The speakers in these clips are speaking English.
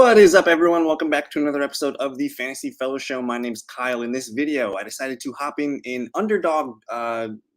What is up, everyone? Welcome back to another episode of the Fantasy Fellow Show. My name's Kyle. In this video, I decided to hop in Underdog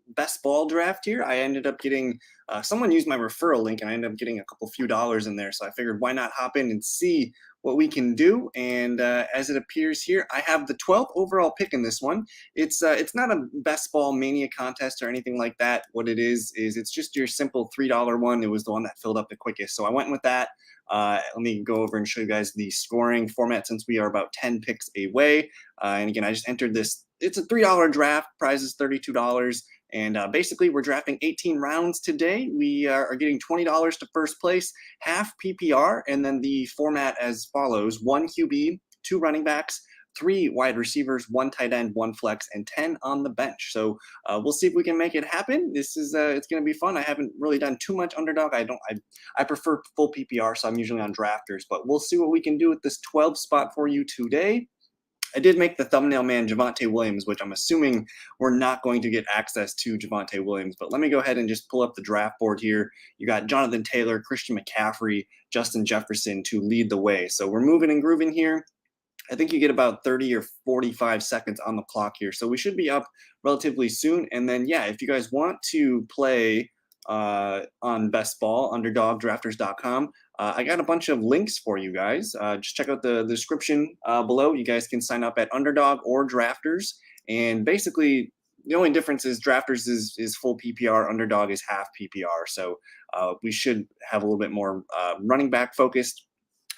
best ball draft here. I ended up getting, someone used my referral link, and I ended up getting a couple few dollars in there. So I figured, why not hop in and see what we can do? And as it appears here, I have the 12th overall pick in this one. It's not a best ball mania contest or anything like that. What it is it's just your simple $3 one. It was the one that filled up the quickest, so I went with that. Let me go over and show you guys the scoring format since we are about 10 picks away. And again, I just entered this. It's a $3 draft. Prize is $32. And basically, we're drafting 18 rounds today. We are getting $20 to first place, half PPR, and then the format as follows: 1 QB, 2 running backs, 3 wide receivers, 1 tight end, 1 flex, and 10 on the bench. So we'll see if we can make it happen. This is it's going to be fun. I haven't really done too much Underdog. I prefer full PPR, so I'm usually on drafters. But we'll see what we can do with this 12 spot for you today. I did make the thumbnail man Javonte Williams, which I'm assuming we're not going to get access to Javonte Williams. But let me go ahead and just pull up the draft board here. You got Jonathan Taylor, Christian McCaffrey, Justin Jefferson to lead the way. So we're moving and grooving here. I think you get about 30 or 45 seconds on the clock here. So we should be up relatively soon. And then, yeah, if you guys want to play on Best Ball, underdogdrafters.com, I got a bunch of links for you guys. Just check out the description below. You guys can sign up at Underdog or Drafters. And basically, the only difference is Drafters is full PPR, Underdog is half PPR. So we should have a little bit more running back focused.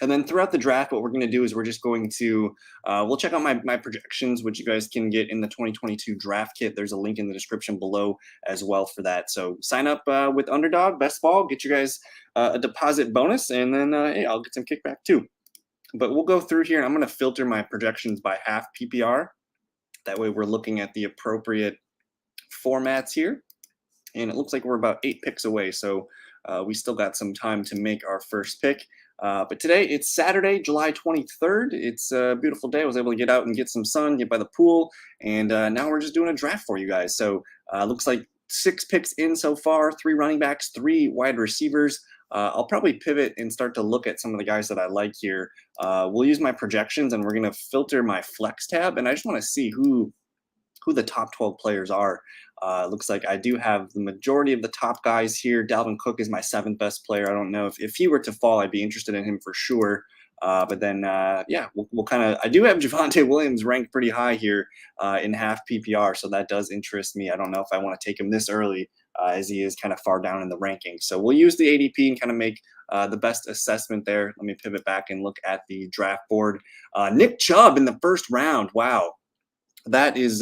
And then throughout the draft, what we're going to do is we're just going to, we'll check out my projections, which you guys can get in the 2022 draft kit. There's a link in the description below as well for that. So sign up with Underdog, Best Ball, get you guys a deposit bonus, and then hey, I'll get some kickback too. But we'll go through here, and I'm going to filter my projections by half PPR. That way we're looking at the appropriate formats here. And it looks like we're about 8 picks away, so we still got some time to make our first pick. But today, it's Saturday, July 23rd. It's a beautiful day. I was able to get out and get some sun, get by the pool, and now we're just doing a draft for you guys. So looks like 6 picks in so far, 3 running backs, 3 wide receivers. I'll probably pivot and start to look at some of the guys that I like here. We'll use my projections, and we're going to filter my flex tab, and I just want to see who the top 12 players are. Looks like I do have the majority of the top guys here. Dalvin Cook is my 7th best player. I don't know if he were to fall, I'd be interested in him for sure. But then, yeah, we'll kind of – I do have Javonte Williams ranked pretty high here in half PPR, so that does interest me. I don't know if I want to take him this early as he is kind of far down in the rankings. So we'll use the ADP and kind of make the best assessment there. Let me pivot back and look at the draft board. Nick Chubb in the first round. Wow. That is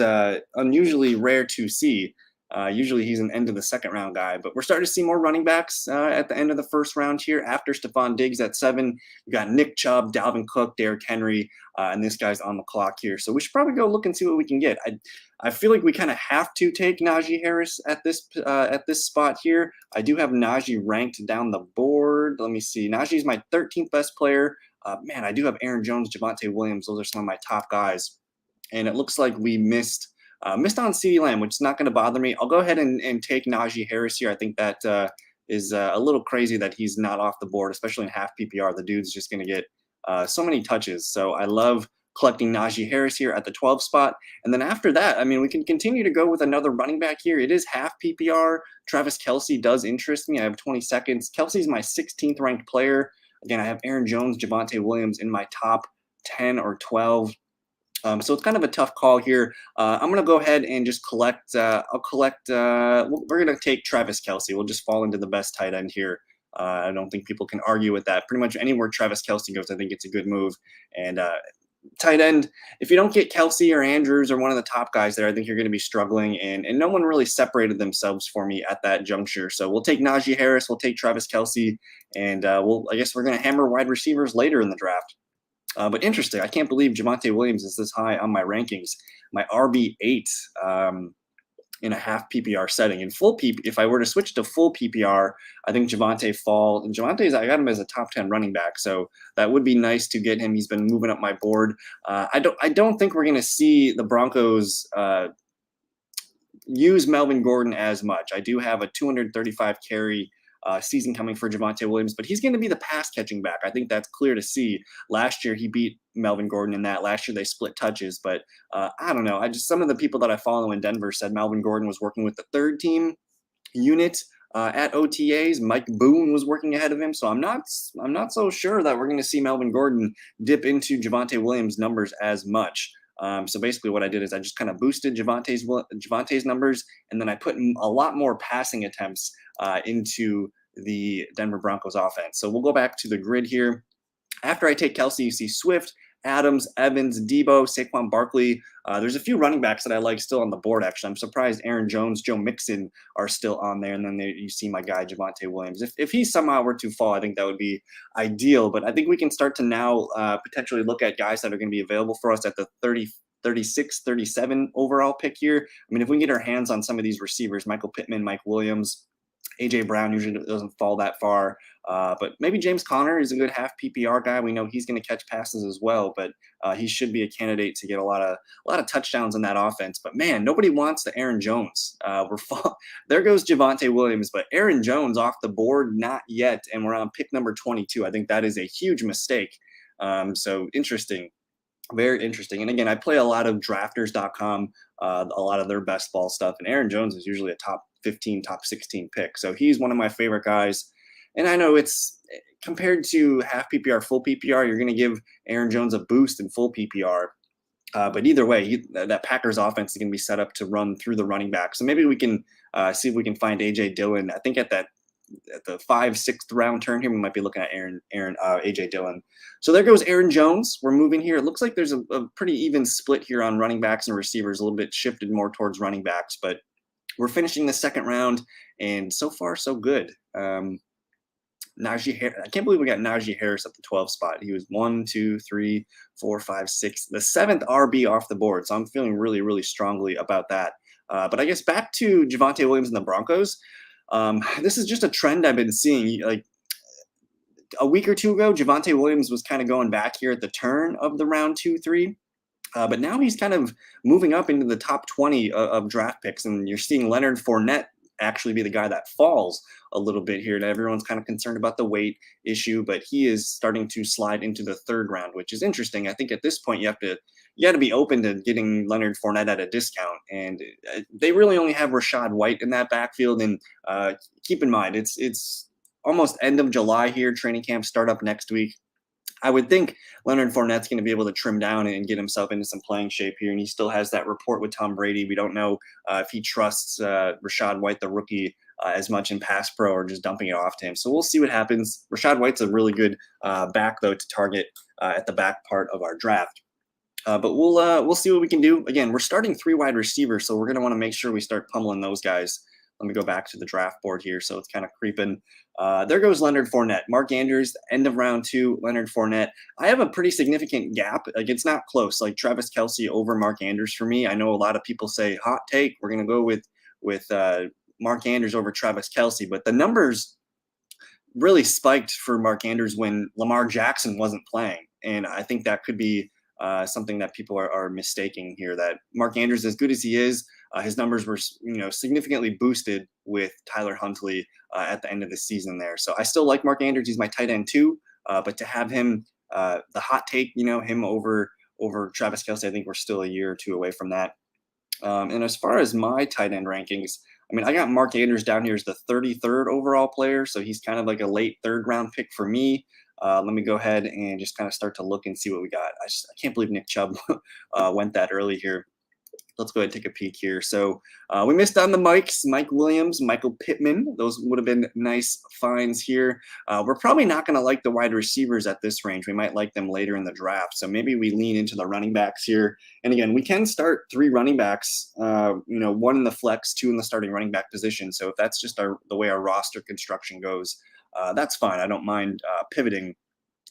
unusually rare to see. Usually he's an end of the second round guy, but we're starting to see more running backs at the end of the first round here. After Stephon Diggs at 7, you got Nick Chubb, Dalvin Cook, Derrick Henry, and this guy's on the clock here. So we should probably go look and see what we can get. I feel like we kind of have to take Najee Harris at this spot here. I do have Najee ranked down the board. Let me see. Najee's my 13th best player. Man, I do have Aaron Jones, Javonte Williams. Those are some of my top guys. And it looks like we missed on CeeDee Lamb, which is not going to bother me. I'll go ahead and take Najee Harris here. I think that is a little crazy that he's not off the board, especially in half PPR. The dude's just going to get so many touches. So I love collecting Najee Harris here at the 12 spot. And then after that, I mean, we can continue to go with another running back here. It is half PPR. Travis Kelce does interest me. I have 20 seconds. Kelce's my 16th ranked player. Again, I have Aaron Jones, Javonte Williams in my top 10 or 12. So it's kind of a tough call here. I'm going to go ahead and just collect. We're going to take Travis Kelce. We'll just fall into the best tight end here. I don't think people can argue with that. Pretty much anywhere Travis Kelce goes, I think it's a good move. And tight end, if you don't get Kelce or Andrews or one of the top guys there, I think you're going to be struggling. And no one really separated themselves for me at that juncture. So we'll take Najee Harris. We'll take Travis Kelce. And I guess we're going to hammer wide receivers later in the draft. But interesting, I can't believe Javonte Williams is this high on my rankings. My RB8 in a half PPR setting. In full PPR, if I were to switch to full PPR, I think Javonte fall. And I got him as a top 10 running back, so that would be nice to get him. He's been moving up my board. I don't think we're going to see the Broncos use Melvin Gordon as much. I do have a 235 carry season coming for Javonte Williams, but he's going to be the pass catching back. I think that's clear to see. Last year he beat Melvin Gordon in that. Last year they split touches, but I don't know. Some of the people that I follow in Denver said Melvin Gordon was working with the third team unit at OTAs. Mike Boone was working ahead of him, so I'm not so sure that we're going to see Melvin Gordon dip into Javonte Williams' numbers as much. So basically what I did is I just kind of boosted Javonte's numbers, and then I put a lot more passing attempts into the Denver Broncos offense. So we'll go back to the grid here. After I take Kelce, you see Swift, Adams, Evans, Debo, Saquon Barkley. There's a few running backs that I like still on the board, actually. I'm surprised Aaron Jones, Joe Mixon are still on there. And then you see my guy, Javonte Williams. If he somehow were to fall, I think that would be ideal. But I think we can start to now potentially look at guys that are going to be available for us at the 30, 36, 37 overall pick here. I mean, if we can get our hands on some of these receivers, Michael Pittman, Mike Williams, A.J. Brown usually doesn't fall that far. But maybe James Conner is a good half PPR guy. We know he's going to catch passes as well, but he should be a candidate to get a lot of touchdowns in that offense. But man, nobody wants the Aaron Jones. There goes Javonte Williams, but Aaron Jones off the board, not yet. And we're on pick number 22. I think that is a huge mistake. So interesting. Very interesting. And again, I play a lot of drafters.com, a lot of their best ball stuff. And Aaron Jones is usually a top 15, top 16 pick. So he's one of my favorite guys. And I know it's compared to half PPR, full PPR, you're going to give Aaron Jones a boost in full PPR. But either way, that Packers offense is going to be set up to run through the running back. So maybe we can see if we can find A.J. Dillon. I think at the 5-6th round turn here, we might be looking at A.J. Dillon. So there goes Aaron Jones. We're moving here. It looks like there's a pretty even split here on running backs and receivers, a little bit shifted more towards running backs. But we're finishing the second round, and so far, so good. Najee Harris, I can't believe we got Najee Harris at the 12th spot. He was 1, 2, 3, 4, 5, 6, the 7th RB off the board. So I'm feeling really, really strongly about that. But I guess back to Javonte Williams and the Broncos. This is just a trend I've been seeing. Like a week or two ago, Javonte Williams was kind of going back here at the turn of the round 2, 3. But now he's kind of moving up into the top 20 of draft picks. And you're seeing Leonard Fournette actually be the guy that falls a little bit here. And everyone's kind of concerned about the weight issue, but he is starting to slide into the third round, which is interesting. I think at this point you got to be open to getting Leonard Fournette at a discount. And they really only have Rachaad White in that backfield. And keep in mind, it's almost end of July here. Training camp start up next week. I would think Leonard Fournette's going to be able to trim down and get himself into some playing shape here. And he still has that rapport with Tom Brady. We don't know if he trusts Rachaad White, the rookie, as much in pass pro or just dumping it off to him. So we'll see what happens. Rachaad White's a really good back, though, to target at the back part of our draft. But we'll see what we can do. Again, we're starting 3 wide receivers, so we're going to want to make sure we start pummeling those guys. Let me go back to the draft board here. So it's kind of creeping. There goes Leonard Fournette. Mark Andrews, end of round 2, Leonard Fournette. I have a pretty significant gap. Like, it's not close. Like Travis Kelce over Mark Andrews for me. I know a lot of people say, hot take, we're going to go with Mark Andrews over Travis Kelce. But the numbers really spiked for Mark Andrews when Lamar Jackson wasn't playing. And I think that could be something that people are mistaking here, that Mark Andrews, as good as he is, his numbers were significantly boosted with Tyler Huntley at the end of the season there. So I still like Mark Andrews. He's my tight end too. But to have him, the hot take, him over Travis Kelce, I think we're still a year or two away from that. And as far as my tight end rankings, I mean, I got Mark Andrews down here as the 33rd overall player. So he's kind of like a late 3rd round pick for me. Let me go ahead and just kind of start to look and see what we got. I can't believe Nick Chubb went that early here. Let's go ahead and take a peek here. So we missed on the Mikes, Mike Williams, Michael Pittman. Those would have been nice finds here. We're probably not going to like the wide receivers at this range. We might like them later in the draft. So maybe we lean into the running backs here. And again, we can start 3 running backs, 1 in the flex, 2 in the starting running back position. So if that's just the way our roster construction goes, that's fine. I don't mind pivoting.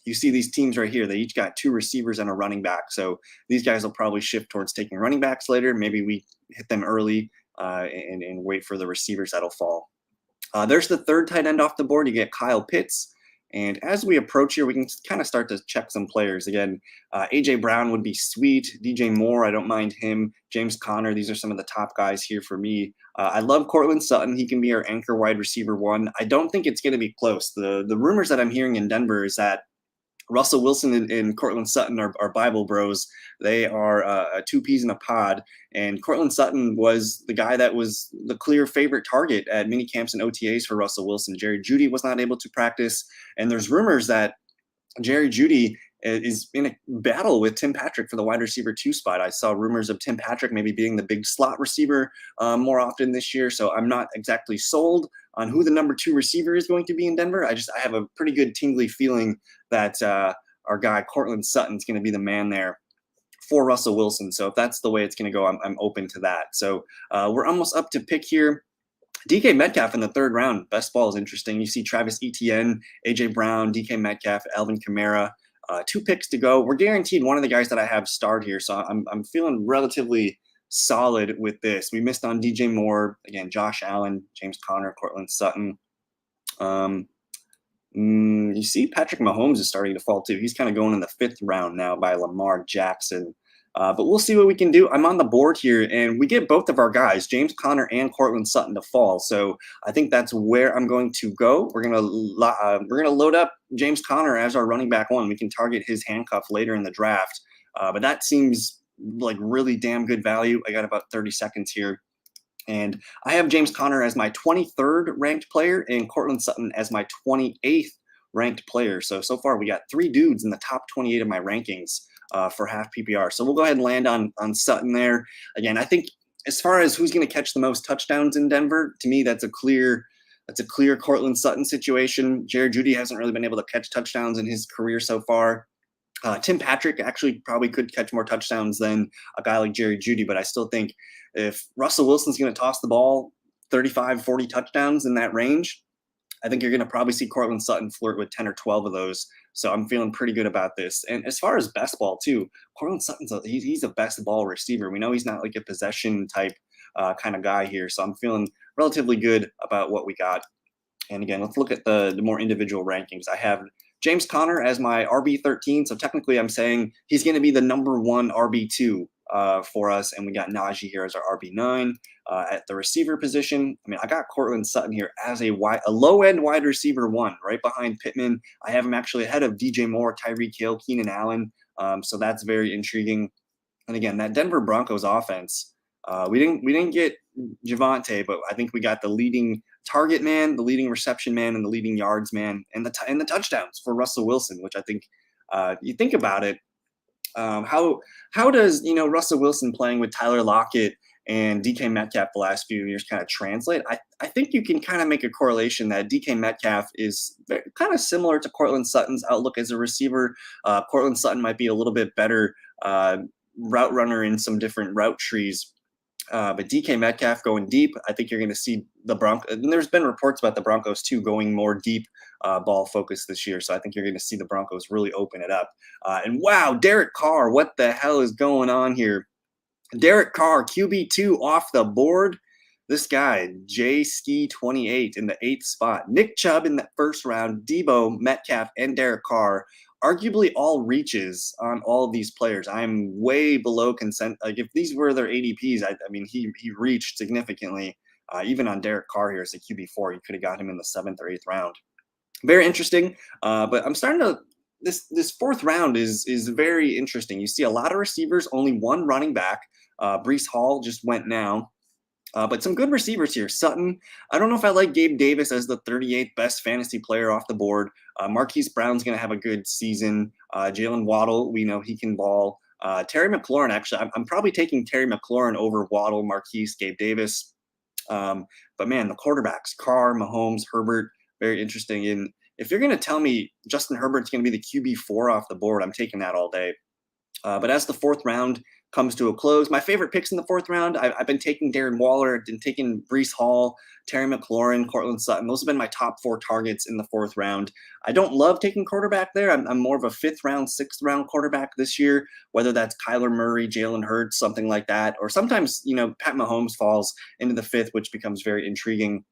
You see these teams right here, they each got 2 receivers and a running back. So these guys will probably shift towards taking running backs later. Maybe we hit them early and wait for the receivers that'll fall. There's the 3rd tight end off the board. You get Kyle Pitts. And as we approach here, we can kind of start to check some players. Again, A.J. Brown would be sweet. DJ Moore, I don't mind him. James Conner, these are some of the top guys here for me. I love Courtland Sutton. He can be our anchor wide receiver 1. I don't think it's going to be close. The rumors that I'm hearing in Denver is that Russell Wilson and Courtland Sutton are Bible bros. They are two peas in a pod. And Courtland Sutton was the guy that was the clear favorite target at mini camps and OTAs for Russell Wilson. Jerry Jeudy was not able to practice. And there's rumors that Jerry Jeudy is in a battle with Tim Patrick for the wide receiver 2 spot. I saw rumors of Tim Patrick maybe being the big slot receiver more often this year. So I'm not exactly sold on who the number 2 receiver is going to be in Denver. I have a pretty good tingly feeling that our guy Courtland Sutton's going to be the man there for Russell Wilson. So if that's the way it's going to go, I'm open to that. So we're almost up to pick here. DK Metcalf in the 3rd round. Best ball is interesting. You see Travis Etienne, AJ Brown, DK Metcalf, Alvin Kamara. 2 picks to go. We're guaranteed one of the guys that I have starred here, so I'm feeling relatively solid with this. We missed on DJ Moore, again, Josh Allen, James Conner, Courtland Sutton. You see Patrick Mahomes is starting to fall too. He's kind of going in the 5th round now by Lamar Jackson. But we'll see what we can do. I'm on the board here, and we get both of our guys, James Conner and Courtland Sutton, to fall. So I think that's where I'm going to go. We're gonna load up James Conner as our running back 1. We can target his handcuff later in the draft. But that seems like really damn good value. I got about 30 seconds here. And I have James Conner as my 23rd ranked player and Courtland Sutton as my 28th ranked player. So far we got 3 dudes in the top 28 of my rankings for half PPR. So we'll go ahead and land on Sutton there. Again, I think as far as who's going to catch the most touchdowns in Denver, to me, that's a clear Courtland Sutton situation. Jerry Jeudy hasn't really been able to catch touchdowns in his career so far. Tim Patrick actually probably could catch more touchdowns than a guy like Jerry Jeudy, but I still think if Russell Wilson's going to toss the ball 35, 40 touchdowns in that range, I think you're going to probably see Courtland Sutton flirt with 10 or 12 of those. So I'm feeling pretty good about this. And as far as best ball too, Courtland Sutton's he's a best ball receiver. We know he's not like a possession type kind of guy here. So I'm feeling relatively good about what we got. And again, let's look at the more individual rankings. I have James Conner as my RB13. So technically I'm saying he's going to be the number 1 RB2 for us. And we got Najee here as our RB9 at the receiver position. I mean, I got Courtland Sutton here as a low-end wide receiver 1, right behind Pittman. I have him actually ahead of DJ Moore, Tyreek Hill, Keenan Allen. So that's very intriguing. And again, that Denver Broncos offense, we didn't get Javonte, but I think we got the leading target man, the leading reception man, and the leading yards man, and the touchdowns for Russell Wilson, which I think you think about it. How does Russell Wilson playing with Tyler Lockett and DK Metcalf the last few years kind of translate? I think you can kind of make a correlation that DK Metcalf is kind of similar to Courtland Sutton's outlook as a receiver. Courtland Sutton might be a little bit better route runner in some different route trees. But DK Metcalf going deep, I think you're going to see the Broncos. And there's been reports about the Broncos too going more deep ball focus this year. So I think you're going to see the Broncos really open it up. And wow, Derek Carr, what the hell is going on here? Derek Carr, QB2 off the board. This guy, J-Ski28 in the 8th spot. Nick Chubb in the 1st round. Debo, Metcalf, and Derek Carr. Arguably all reaches on all of these players. I'm way below consent. Like if these were their ADPs, I mean, he reached significantly. Even on Derek Carr here as a QB4, you could have got him in the 7th or 8th round. Very interesting. But I'm starting to this 4th round is very interesting. You see a lot of receivers, only 1 running back. Breece Hall just went now. But some good receivers here. Sutton, I don't know if I like Gabe Davis as the 38th best fantasy player off the board. Marquise Brown's going to have a good season. Jalen Waddle, we know he can ball. Terry McLaurin, actually, I'm probably taking Terry McLaurin over Waddle, Marquise, Gabe Davis. But man, the quarterbacks, Carr, Mahomes, Herbert, very interesting. And if you're going to tell me Justin Herbert's going to be the QB4 off the board, I'm taking that all day. But as the 4th round comes to a close, my favorite picks in the 4th round, I've been taking Darren Waller, been taking Breece Hall, Terry McLaurin, Courtland Sutton. Those have been my top 4 targets in the 4th round. I don't love taking quarterback there. I'm more of a 5th round, 6th round quarterback this year, whether that's Kyler Murray, Jalen Hurts, something like that. Or sometimes, Pat Mahomes falls into the 5th, which becomes very intriguing.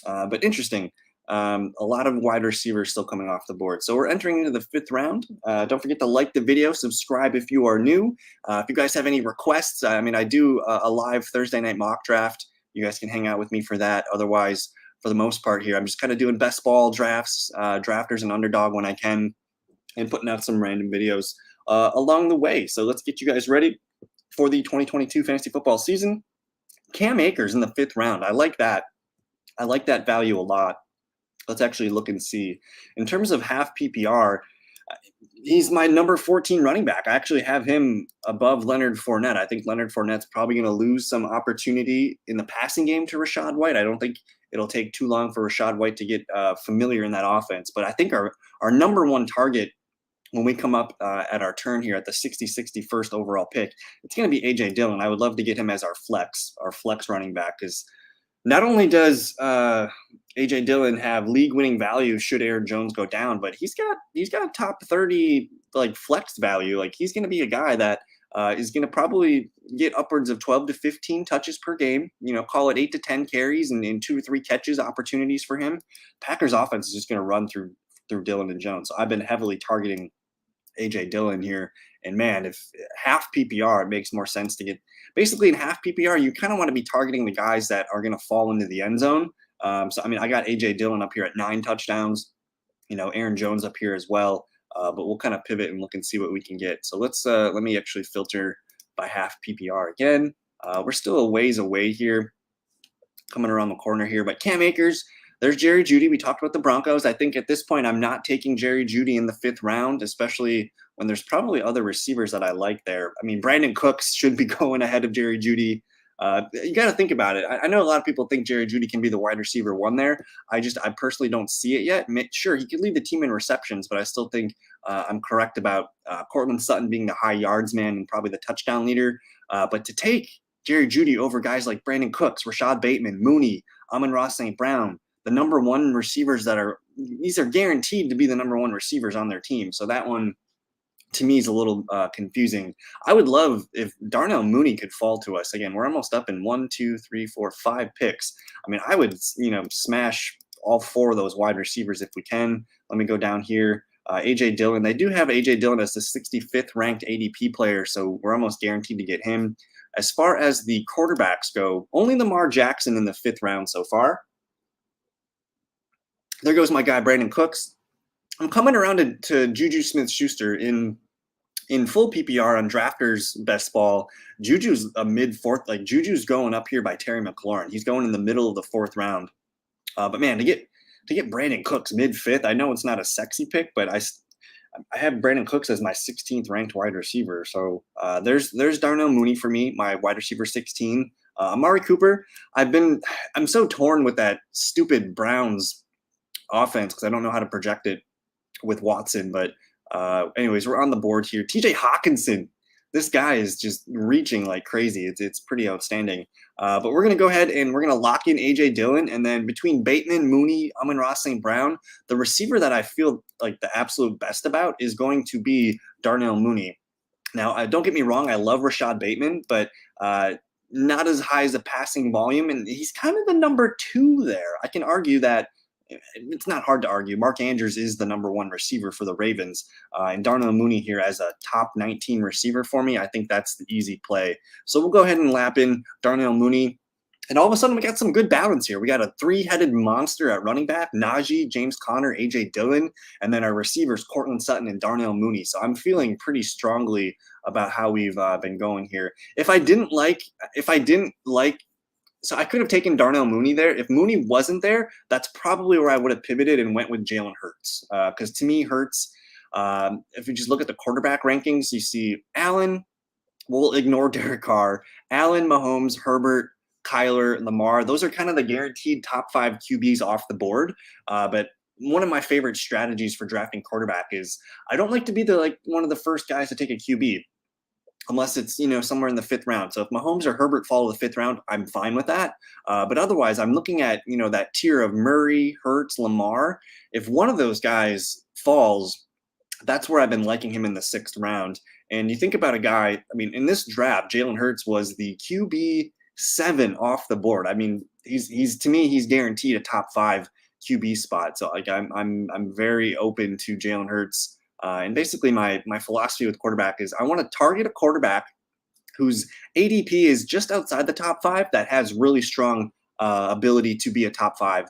But interesting. A lot of wide receivers still coming off the board. So we're entering into the 5th round. Don't forget to like the video, subscribe if you are new. If you guys have any requests, I do a live Thursday night mock draft. You guys can hang out with me for that. Otherwise, for the most part here, I'm just kind of doing best ball drafts, drafters and underdog when I can, and putting out some random videos along the way. So let's get you guys ready for the 2022 fantasy football season. Cam Akers in the 5th round. I like that. I like that value a lot. Let's actually look and see. In terms of half PPR, he's my number 14 running back. I actually have him above Leonard Fournette. I think Leonard Fournette's probably going to lose some opportunity in the passing game to Rachaad White. I don't think it'll take too long for Rachaad White to get familiar in that offense. But I think our number one target when we come up at our turn here at the 61st overall pick, it's going to be A.J. Dillon. I would love to get him as our flex running back, because not only does A.J. Dillon have league-winning value should Aaron Jones go down, but he's got top 30 like flex value. Like, he's going to be a guy that is going to probably get upwards of 12 to 15 touches per game. Call it 8 to 10 carries and 2 or 3 catches opportunities for him. Packers offense is just going to run through Dillon and Jones. So I've been heavily targeting A.J. Dillon here. And man, if half PPR, it makes more sense to get basically in half PPR. You kind of want to be targeting the guys that are going to fall into the end zone. I got A.J. Dillon up here at 9 touchdowns, Aaron Jones up here as well. But we'll kind of pivot and look and see what we can get. So let me actually filter by half PPR again. We're still a ways away here, coming around the corner here. But Cam Akers, there's Jerry Jeudy. We talked about the Broncos. I think at this point, I'm not taking Jerry Jeudy in the 5th round, especially when there's probably other receivers that I like there. Brandon Cooks should be going ahead of Jerry Jeudy. You got to think about it. I know a lot of people think Jerry Jeudy can be the wide receiver 1 there. I personally don't see it yet. Sure, he could lead the team in receptions, but I still think I'm correct about Courtland Sutton being the high yards man and probably the touchdown leader. But to take Jerry Jeudy over guys like Brandon Cooks, Rashad Bateman, Mooney, Amon-Ra St. Brown, the number 1 receivers these are guaranteed to be the number 1 receivers on their team. So that one, to me, is a little confusing. I would love if Darnell Mooney could fall to us. Again, we're almost up in 1, 2, 3, 4, 5 picks. I would, smash all 4 of those wide receivers if we can. Let me go down here. A.J. Dillon. They do have A.J. Dillon as the 65th ranked ADP player, so we're almost guaranteed to get him. As far as the quarterbacks go, only Lamar Jackson in the 5th round so far. There goes my guy, Brandon Cooks. I'm coming around to Juju Smith-Schuster in full PPR on Drafters Best Ball. Juju's a mid-4th. Like, Juju's going up here by Terry McLaurin. He's going in the middle of the 4th round. But man, to get Brandon Cooks mid-5th, I know it's not a sexy pick, but I have Brandon Cooks as my 16th ranked wide receiver. So there's Darnell Mooney for me, my wide receiver 16. Amari Cooper. I'm so torn with that stupid Browns offense because I don't know how to project it with Watson. But anyways, we're on the board here. TJ Hawkinson. This guy is just reaching like crazy. It's pretty outstanding. But we're going to go ahead and we're going to lock in A.J. Dillon. And then between Bateman, Mooney, Amon-Ra St. Brown, the receiver that I feel like the absolute best about is going to be Darnell Mooney. Now, don't get me wrong. I love Rashad Bateman, but not as high as the passing volume. And he's kind of the number 2 there. I can argue that. It's not hard to argue. Mark Andrews is the number 1 receiver for the Ravens. And Darnell Mooney here as a top 19 receiver for me, I think that's the easy play. So we'll go ahead and lap in Darnell Mooney. And all of a sudden, we got some good balance here. We got a 3-headed monster at running back, Najee, James Conner, A.J. Dillon, and then our receivers, Courtland Sutton and Darnell Mooney. So I'm feeling pretty strongly about how we've been going here. So I could have taken Darnell Mooney there. If Mooney wasn't there, that's probably where I would have pivoted and went with Jalen Hurts. Because to me, Hurts, if you just look at the quarterback rankings, you see Allen, we'll ignore Derek Carr, Allen, Mahomes, Herbert, Kyler, Lamar. Those are kind of the guaranteed top 5 QBs off the board. But one of my favorite strategies for drafting quarterback is I don't like to be one of the first guys to take a QB. Unless it's, somewhere in the 5th round. So if Mahomes or Herbert fall to the 5th round, I'm fine with that. But otherwise, I'm looking at, that tier of Murray, Hurts, Lamar. If one of those guys falls, that's where I've been liking him in the 6th round. And you think about a guy, in this draft, Jalen Hurts was the QB 7 off the board. To me, he's guaranteed a top 5 QB spot. So like I'm very open to Jalen Hurts. And basically my philosophy with quarterback is I want to target a quarterback whose ADP is just outside the top 5 that has really strong ability to be a top 5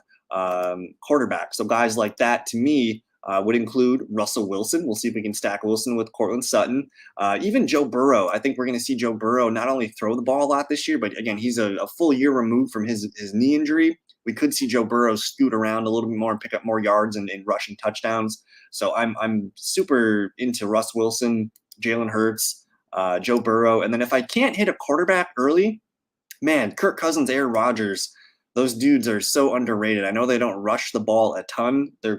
quarterback. So guys like that to me would include Russell Wilson. We'll see if we can stack Wilson with Courtland Sutton. Even Joe Burrow. I think we're going to see Joe Burrow not only throw the ball a lot this year, but again, he's a full year removed from his knee injury. We could see Joe Burrow scoot around a little bit more and pick up more yards and rushing touchdowns. So I'm super into Russ Wilson, Jalen Hurts, Joe Burrow. And then if I can't hit a quarterback early, man, Kirk Cousins, Aaron Rodgers, those dudes are so underrated. I know they don't rush the ball a ton. They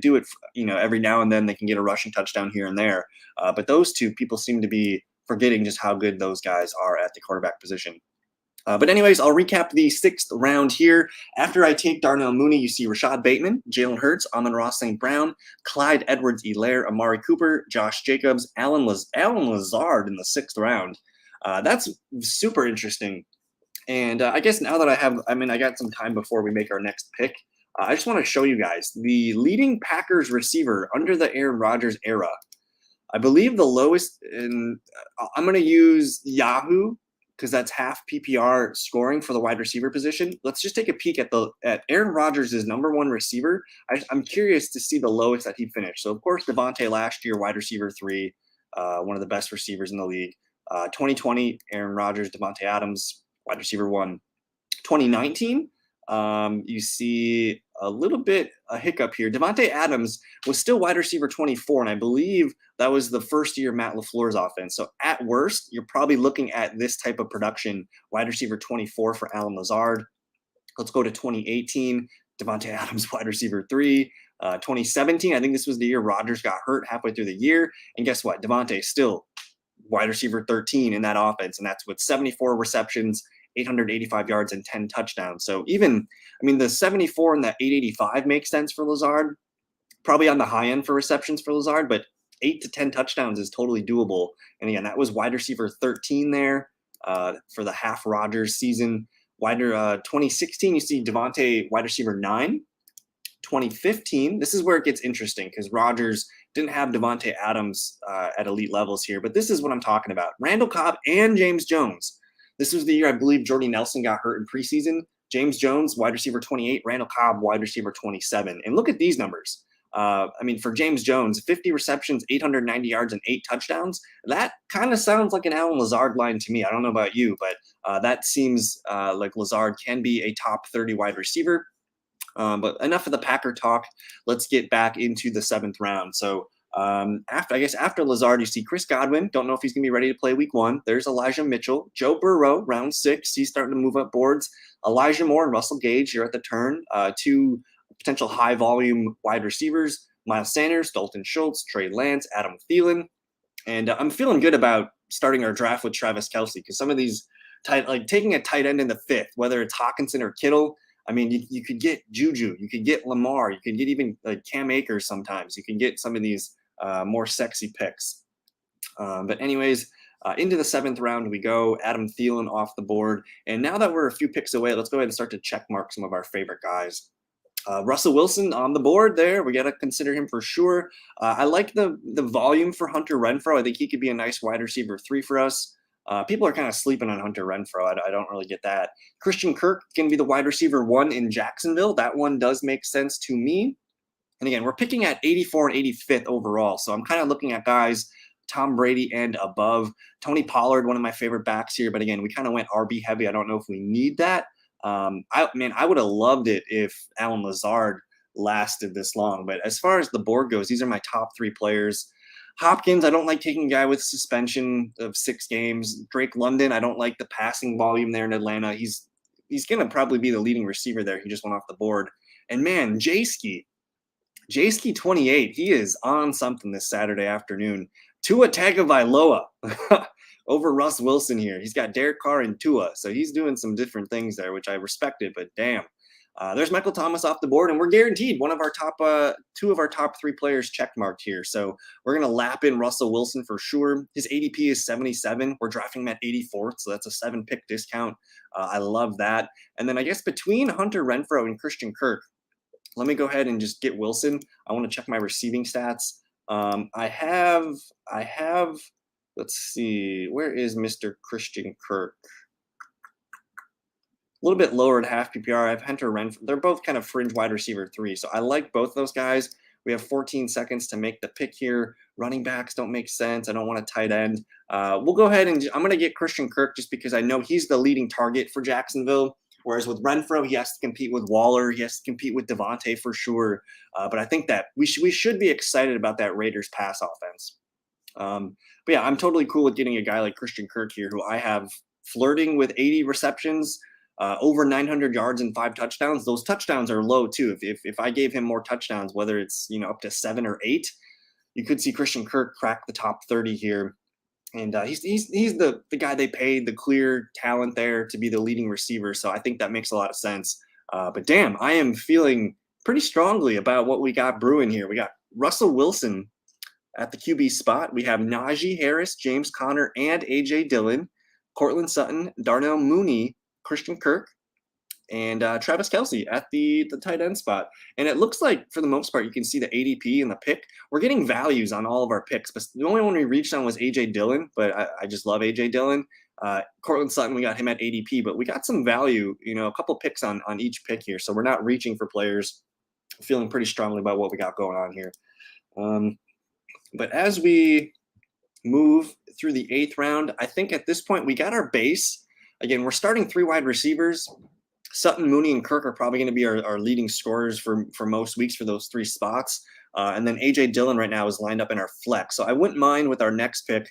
do it, every now and then they can get a rushing touchdown here and there. But those two people seem to be forgetting just how good those guys are at the quarterback position. But anyways, I'll recap the 6th round here. After I take Darnell Mooney, you see Rashad Bateman, Jalen Hurts, Amon-Ra St. Brown, Clyde Edwards-Helaire, Amari Cooper, Josh Jacobs, Alan Lazard in the 6th round. That's super interesting. And I guess now that I got some time before we make our next pick. I just want to show you guys the leading Packers receiver under the Aaron Rodgers era. I believe the lowest I'm going to use Yahoo because that's half PPR scoring for the wide receiver position. Let's just take a peek at Aaron Rodgers' #1 receiver. I'm curious to see the lowest that he finished. So of course, Devontae last year, wide receiver 3, one of the best receivers in the league. 2020, Aaron Rodgers, Devontae Adams, wide receiver 1. 2019, you see a hiccup here. Devontae Adams was still wide receiver 24, and I believe that was the first year Matt LaFleur's offense. So at worst, you're probably looking at this type of production, wide receiver 24 for Alan Lazard. Let's go to 2018, Devontae Adams, wide receiver 3. 2017, I think this was the year Rodgers got hurt halfway through the year. And guess what? Devontae still wide receiver 13 in that offense, and that's with 74 receptions, 885 yards, and 10 touchdowns. So the 74 and that 885 makes sense for Lazard. Probably on the high end for receptions for Lazard, but 8 to 10 touchdowns is totally doable. And again, that was wide receiver 13 there for the half Rodgers season. 2016, you see Devontae wide receiver 9. 2015, this is where it gets interesting because Rodgers didn't have Devontae Adams at elite levels here, but this is what I'm talking about. Randall Cobb and James Jones. This was the year I believe Jordy Nelson got hurt in preseason. James Jones, wide receiver 28, Randall Cobb, wide receiver 27. And look at these numbers. For James Jones, 50 receptions, 890 yards, and 8 touchdowns. That kind of sounds like an Alan Lazard line to me. I don't know about you, but that seems like Lazard can be a top 30 wide receiver. But enough of the Packer talk. Let's get back into the 7th round. So after Lazard, you see Chris Godwin. Don't know if he's going to be ready to play week 1. There's Elijah Mitchell. Joe Burrow, round 6. He's starting to move up boards. Elijah Moore and Russell Gage, you're at the turn. 2 potential high-volume wide receivers. Miles Sanders, Dalton Schultz, Trey Lance, Adam Thielen. And I'm feeling good about starting our draft with Travis Kelce because some of these taking a tight end in the 5th, whether it's Hawkinson or Kittle, you could get Juju, you could get Lamar, you could get even Cam Akers sometimes. You can get some of these more sexy picks. But anyways, into the 7th round we go. Adam Thielen off the board. And now that we're a few picks away, let's go ahead and start to check mark some of our favorite guys. Russell Wilson on the board there. We got to consider him for sure. I like the volume for Hunter Renfrow. I think he could be a nice wide receiver 3 for us. People are kind of sleeping on Hunter Renfrow. I don't really get that. Christian Kirk can be the wide receiver 1 in Jacksonville. That one does make sense to me. And again, we're picking at 84 and 85th overall. So I'm kind of looking at guys, Tom Brady and above. Tony Pollard, one of my favorite backs here. But again, we kind of went RB heavy. I don't know if we need that. I would have loved it if Alan Lazard lasted this long. But as far as the board goes, these are my top 3 players. Hopkins, I don't like taking a guy with suspension of 6 games. Drake London, I don't like the passing volume there in Atlanta. He's going to probably be the leading receiver there. He just went off the board. And man, J-Ski 28, he is on something this Saturday afternoon. Tua Tagovailoa over Russ Wilson here. He's got Derek Carr and Tua, so he's doing some different things there, which I respected, but damn. There's Michael Thomas off the board, and we're guaranteed one of our top, two of our top 3 players checkmarked here. So we're going to lap in Russell Wilson for sure. His ADP is 77. We're drafting him at 84th, so that's a 7-pick discount. I love that. And then I guess between Hunter Renfrow and Christian Kirk, let me go ahead and just get Wilson. I want to check my receiving stats. I have, let's see, where is Mr. Christian Kirk? A little bit lower at half PPR. I have Hunter Renfrow. They're both kind of fringe wide receiver 3. So I like both those guys. We have 14 seconds to make the pick here. Running backs don't make sense. I don't want a tight end. We'll go ahead and I'm going to get Christian Kirk just because I know he's the leading target for Jacksonville. Whereas with Renfrow, he has to compete with Waller. He has to compete with Devontae for sure. But I think that we should be excited about that Raiders pass offense. But yeah, I'm totally cool with getting a guy like Christian Kirk here, who I have flirting with 80 receptions. Over 900 yards and 5 touchdowns. Those touchdowns are low too. If I gave him more touchdowns, whether it's up to 7 or 8, you could see Christian Kirk crack the top 30 here. And he's the guy they paid, the clear talent there to be the leading receiver. So I think that makes a lot of sense. But damn, I am feeling pretty strongly about what we got brewing here. We got Russell Wilson at the QB spot. We have Najee Harris, James Conner, and AJ Dillon, Courtland Sutton, Darnell Mooney, Christian Kirk, and Travis Kelce at the tight end spot. And it looks like, for the most part, you can see the ADP and the pick. We're getting values on all of our picks, but the only one we reached on was AJ Dillon, but I just love AJ Dillon. Courtland Sutton, we got him at ADP, but we got some value, a couple picks on each pick here. So we're not reaching for players. Feeling pretty strongly about what we got going on here. But as we move through the 8th round, I think at this point we got our base. Again, we're starting 3 wide receivers. Sutton, Mooney, and Kirk are probably going to be our leading scorers for most weeks for those 3 spots. And then AJ Dillon right now is lined up in our flex. So I wouldn't mind with our next pick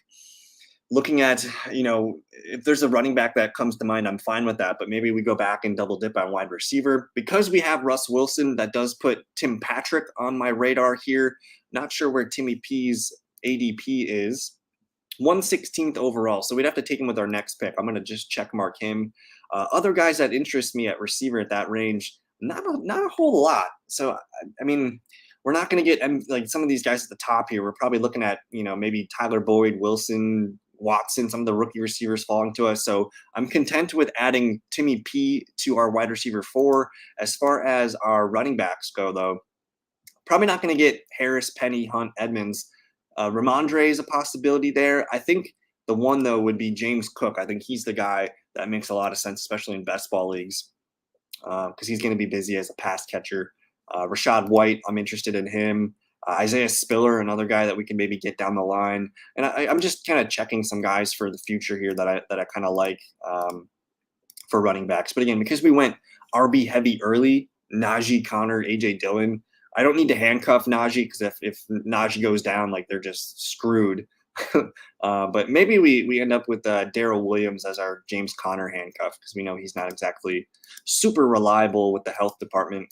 looking at, if there's a running back that comes to mind, I'm fine with that. But maybe we go back and double dip on wide receiver. Because we have Russ Wilson, that does put Tim Patrick on my radar here. Not sure where Timmy P's ADP is. 116th overall, so we'd have to take him with our next pick. I'm going to just check mark him. Other guys that interest me at receiver at that range, not a whole lot. So, I mean, we're not going to get like some of these guys at the top here. We're probably looking at, maybe Tyler Boyd, Wilson, Watson, some of the rookie receivers falling to us. So I'm content with adding Timmy P to our wide receiver 4. As far as our running backs go, though, probably not going to get Harris, Penny, Hunt, Edmonds. Ramondre is a possibility there. I think the one, though, would be James Cook. I think he's the guy that makes a lot of sense, especially in best ball leagues, because he's going to be busy as a pass catcher. Rashad White, I'm interested in him. Isaiah Spiller, another guy that we can maybe get down the line. And I'm just kind of checking some guys for the future here that I kind of like for running backs. But again, because we went RB heavy early, Najee, Conner, AJ Dillon, I don't need to handcuff Najee because if Najee goes down, like they're just screwed. But maybe we end up with Darrel Williams as our James Conner handcuff because we know he's not exactly super reliable with the health department.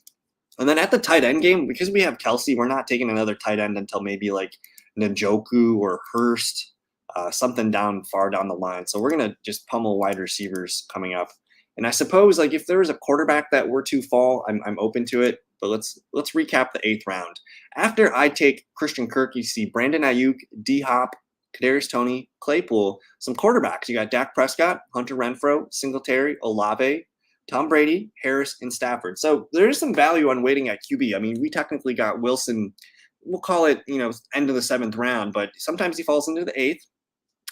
And then at the tight end game, because we have Kelce, we're not taking another tight end until maybe like Njoku or Hurst, something far down the line. So we're going to just pummel wide receivers coming up. And I suppose like if there was a quarterback that were to fall, I'm open to it. But let's recap the 8th round. After I take Christian Kirk, you see Brandon Ayuk, D-Hop, Kadarius Toney, Claypool, some quarterbacks. You got Dak Prescott, Hunter Renfrow, Singletary, Olave, Tom Brady, Harris, and Stafford. So there is some value on waiting at QB. I mean, we technically got Wilson, we'll call it, end of the 7th round, but sometimes he falls into the 8th.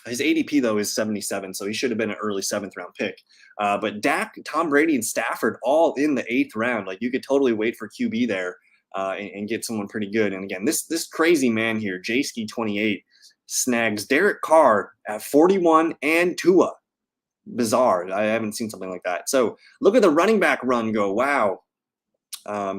His ADP, though, is 77, so he should have been an early 7th round pick. But Dak, Tom Brady, and Stafford all in the 8th round. Like, you could totally wait for QB there and get someone pretty good. And again, this crazy man here, Jayski28, snags Derek Carr at 41 and Tua. Bizarre. I haven't seen something like that. So look at the running back run go. Wow.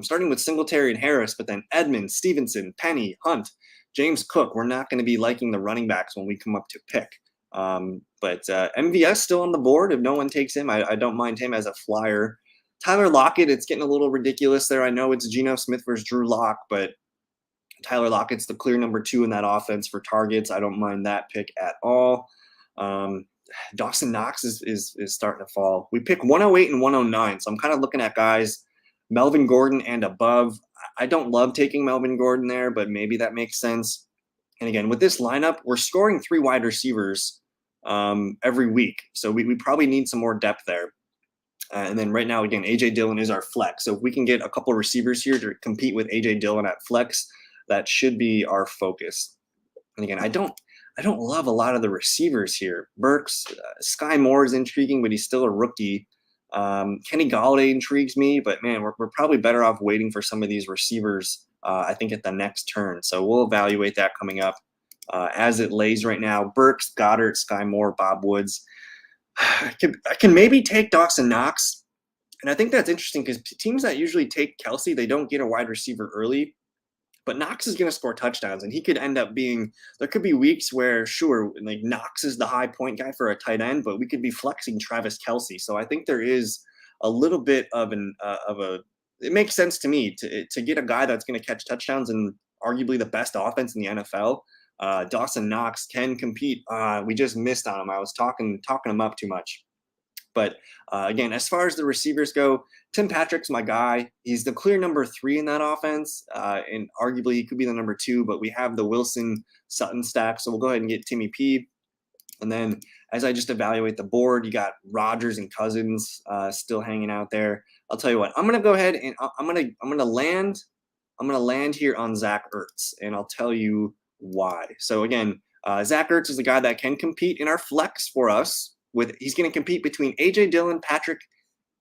Starting with Singletary and Harris, but then Edmonds, Stevenson, Penny, Hunt, James Cook. We're not going to be liking the running backs when we come up to pick. But MVS still on the board. If no one takes him, I don't mind him as a flyer. Tyler Lockett, it's getting a little ridiculous there. I know it's Geno Smith versus Drew Lock, but Tyler Lockett's the clear number 2 in that offense for targets. I don't mind that pick at all. Dawson Knox is starting to fall. We pick 108 and 109, so I'm kind of looking at guys Melvin Gordon and above. I don't love taking Melvin Gordon there, but maybe that makes sense. And again, with this lineup, we're scoring 3 wide receivers every week. So we probably need some more depth there. And then right now, again, A.J. Dillon is our flex. So if we can get a couple receivers here to compete with A.J. Dillon at flex, that should be our focus. And again, I don't love a lot of the receivers here. Burks, Sky Moore is intriguing, but he's still a rookie. Kenny Golladay intrigues me, but man, we're probably better off waiting for some of these receivers, I think, at the next turn. So we'll evaluate that coming up. As it lays right now, Burks, Goddard, Sky Moore, Bob Woods. I can maybe take Dawson Knox. And I think that's interesting because teams that usually take Kelce, they don't get a wide receiver early. But Knox is going to score touchdowns, and he could end up being – there could be weeks where, sure, like Knox is the high point guy for a tight end, but we could be flexing Travis Kelce. So I think there is a little bit of it makes sense to me to get a guy that's going to catch touchdowns and arguably the best offense in the NFL. Dawson Knox can compete. We just missed on him. I was talking him up too much. But again, as far as the receivers go, Tim Patrick's my guy. He's the clear number 3 in that offense, and arguably he could be the number 2, but we have the Wilson-Sutton stack, so we'll go ahead and get Timmy P. And then as I just evaluate the board, you got Rodgers and Cousins still hanging out there. I'll tell you what, I'm going to go ahead and I'm going to land here on Zach Ertz, and I'll tell you why. So again, Zach Ertz is the guy that can compete in our flex for us. He's going to compete between A.J. Dillon, Patrick.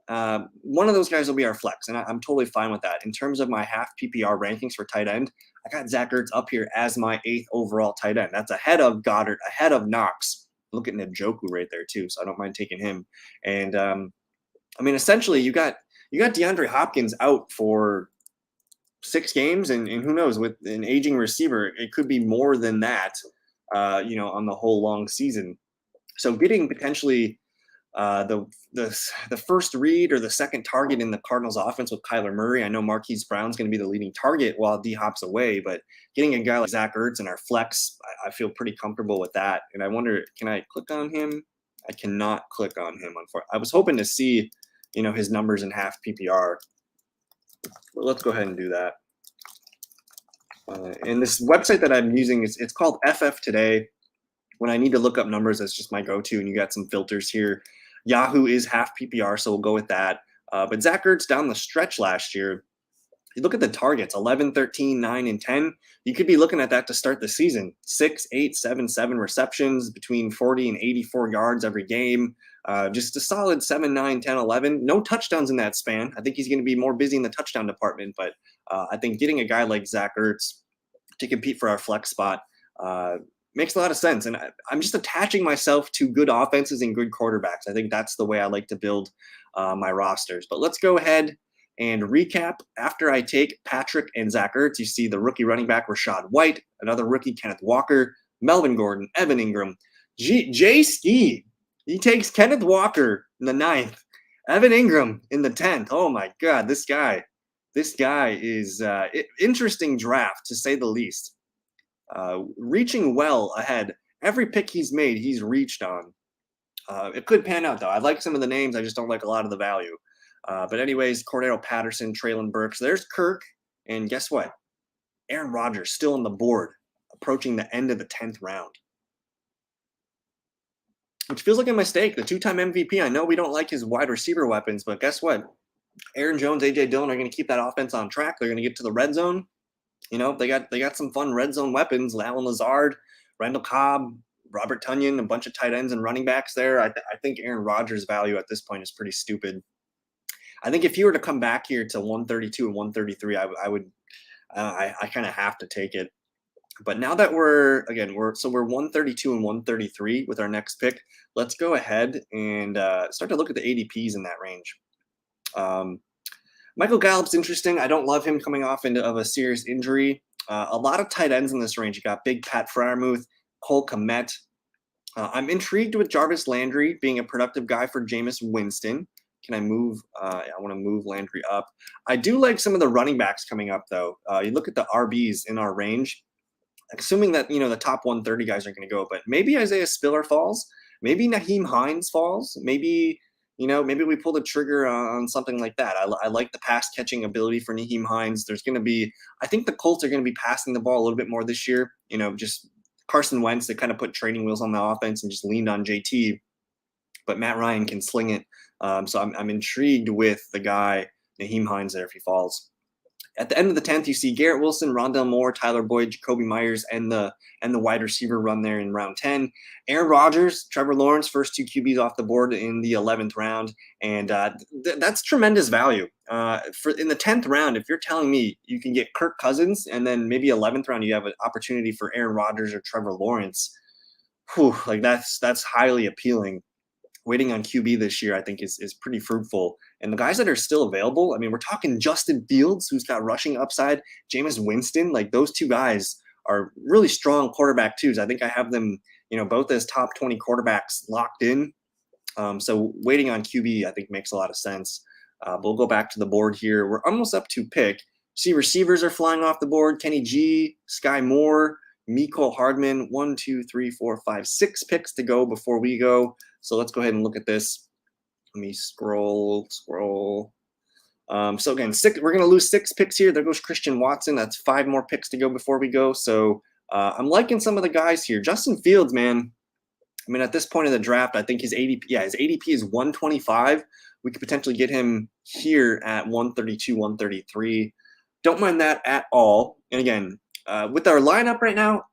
One of those guys will be our flex, and I'm totally fine with that. In terms of my half PPR rankings for tight end, I got Zach Ertz up here as my 8th overall tight end. That's ahead of Goddard, ahead of Knox. Look at Njoku right there too, so I don't mind taking him. And I mean, essentially, you got DeAndre Hopkins out for 6 games, and who knows, with an aging receiver, it could be more than that. On the whole long season. So getting potentially the first read or the second target in the Cardinals offense with Kyler Murray. I know Marquise Brown's going to be the leading target while D-Hop's away, but getting a guy like Zach Ertz in our flex, I feel pretty comfortable with that. And I wonder, can I click on him? I cannot click on him. I was hoping to see, his numbers in half PPR. But let's go ahead and do that. And this website that I'm using, it's called FF Today. When I need to look up numbers, that's just my go-to, and you got some filters here. Yahoo is half PPR, so we'll go with that. But Zach Ertz down the stretch last year, you look at the targets, 11, 13, 9, and 10. You could be looking at that to start the season. 6, 8, 7, 7 receptions, between 40 and 84 yards every game. Just a solid 7, 9, 10, 11. No touchdowns in that span. I think he's going to be more busy in the touchdown department, but I think getting a guy like Zach Ertz to compete for our flex spot makes a lot of sense. And I'm just attaching myself to good offenses and good quarterbacks. I think that's the way I like to build my rosters. But let's go ahead and recap. After I take Patrick and Zach Ertz, you see the rookie running back Rachaad White, another rookie Kenneth Walker, Melvin Gordon, Evan Ingram, Jay Ski. He takes Kenneth Walker in the 9th, Evan Ingram in the 10th. Oh my God, this guy is interesting draft to say the least. Reaching well ahead. Every pick he's made, he's reached on. It could pan out, though. I like some of the names. I just don't like a lot of the value. But anyways, Cordero Patterson, Traylon Burks. There's Kirk. And guess what? Aaron Rodgers still on the board, approaching the end of the 10th round. Which feels like a mistake. The 2-time MVP. I know we don't like his wide receiver weapons, but guess what? Aaron Jones, A.J. Dillon are going to keep that offense on track. They're going to get to the red zone. They got some fun red zone weapons. Allen Lazard, Randall Cobb, Robert Tonyan, a bunch of tight ends and running backs there. I think Aaron Rodgers' value at this point is pretty stupid. I think if you were to come back here to 132 and 133, I kind of have to take it. But now that we're 132 and 133 with our next pick, let's go ahead and start to look at the ADPs in that range. Michael Gallup's interesting. I don't love him coming off of a serious injury. A lot of tight ends in this range. You got Big Pat Freiermuth, Cole Kmet. I'm intrigued with Jarvis Landry being a productive guy for Jameis Winston. Can I move? I want to move Landry up. I do like some of the running backs coming up, though. You look at the RBs in our range, assuming that, the top 130 guys are going to go, but maybe Isaiah Spiller falls. Maybe Nyheim Hines falls. Maybe maybe we pull the trigger on something like that. I like the pass catching ability for Nyheim Hines. I think the Colts are going to be passing the ball a little bit more this year. Just Carson Wentz, they kind of put training wheels on the offense and just leaned on JT, but Matt Ryan can sling it. So I'm intrigued with the guy, Nyheim Hines, there if he falls. At the end of the 10th, you see Garrett Wilson, Rondale Moore, Tyler Boyd, Jacoby Myers, and the wide receiver run there in round 10. Aaron Rodgers, Trevor Lawrence, first 2 QBs off the board in the 11th round, and that's tremendous value. In the 10th round, if you're telling me you can get Kirk Cousins, and then maybe 11th round you have an opportunity for Aaron Rodgers or Trevor Lawrence, that's highly appealing. Waiting on QB this year, I think, is pretty fruitful. And the guys that are still available, I mean, we're talking Justin Fields, who's got rushing upside, Jameis Winston. Like, those 2 guys are really strong quarterback twos. I think I have them, both as top 20 quarterbacks locked in. So waiting on QB, I think, makes a lot of sense. But we'll go back to the board here. We're almost up to pick. See, receivers are flying off the board. Kenny G, Sky Moore, Mecole Hardman, 1, 2, 3, 4, 5, 6 picks to go before we go. So let's go ahead and look at this. Let me scroll. So again, we're going to lose 6 picks here. There goes Christian Watson. That's 5 more picks to go before we go. So I'm liking some of the guys here. Justin Fields, man. I mean, at this point in the draft, I think his ADP is 125. We could potentially get him here at 132, 133. Don't mind that at all. And again, with our lineup right now,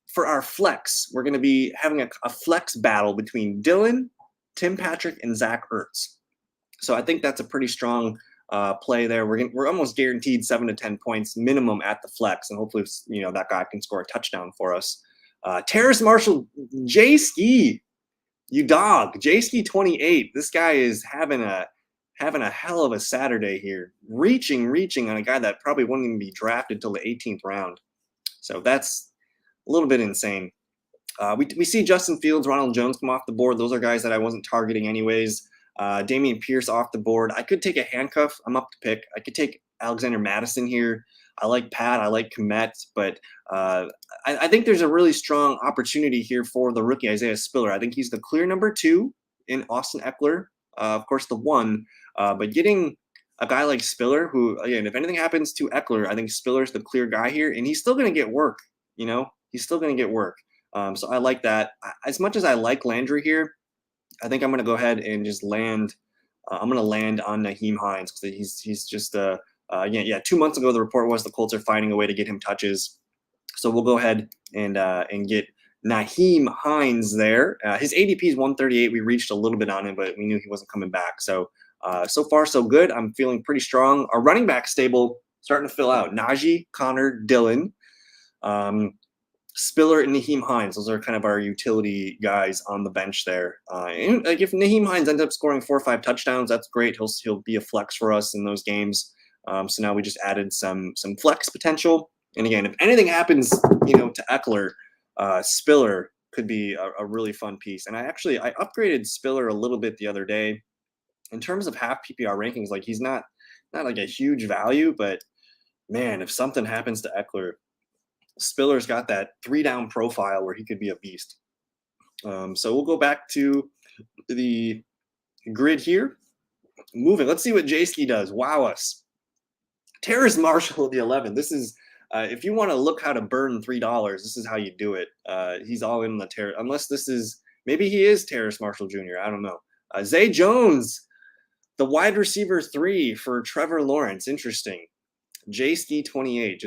for our flex, we're going to be having a flex battle between Dillon, Tim Patrick, and Zach Ertz. So I think that's a pretty strong play there. We're almost guaranteed 7 to 10 points minimum at the flex, and hopefully, that guy can score a touchdown for us. Terrace Marshall, J-Ski, you dog, J-Ski 28. This guy is having a hell of a Saturday here, reaching on a guy that probably wouldn't even be drafted till the 18th round. So that's a little bit insane. We see Justin Fields, Ronald Jones come off the board. Those are guys that I wasn't targeting anyways. Damian Pierce off the board. I could take a handcuff. I'm up to pick. I could take Alexander Madison here. I like Pat. I like Komet. But I think there's a really strong opportunity here for the rookie Isaiah Spiller. I think he's the clear number 2 in Austin Eckler. Of course, the 1. But getting a guy like Spiller, who, again, if anything happens to Eckler, I think Spiller's the clear guy here. And he's still going to get work, He's still going to get work. So I like that. As much as I like Landry here, I think I'm going to go ahead and just land. I'm going to land on Nyheim Hines because he's just 2 months ago the report was the Colts are finding a way to get him touches. So we'll go ahead and get Nyheim Hines there. His ADP is 138. We reached a little bit on him, but we knew he wasn't coming back. So far so good. I'm feeling pretty strong. Our running back stable starting to fill out. Najee, Connor, Dillon. Spiller and Nyheim Hines, those are kind of our utility guys on the bench there. And like if Nyheim Hines ends up scoring 4 or 5 touchdowns, that's great. He'll be a flex for us in those games. So now we just added some flex potential. And again, if anything happens, to Eckler, Spiller could be a really fun piece. And I upgraded Spiller a little bit the other day. In terms of half PPR rankings, like he's not like a huge value, but man, if something happens to Eckler, Spiller's got that 3-down profile where he could be a beast. So we'll go back to the grid here. Moving. Let's see what J-Ski does. Wow us. Terrace Marshall at the 11. This is, if you want to look how to burn $3, this is how you do it. He's all in the Terrace. Unless maybe he is Terrace Marshall Jr. I don't know. Zay Jones, the wide receiver 3 for Trevor Lawrence. Interesting. J-Ski 28.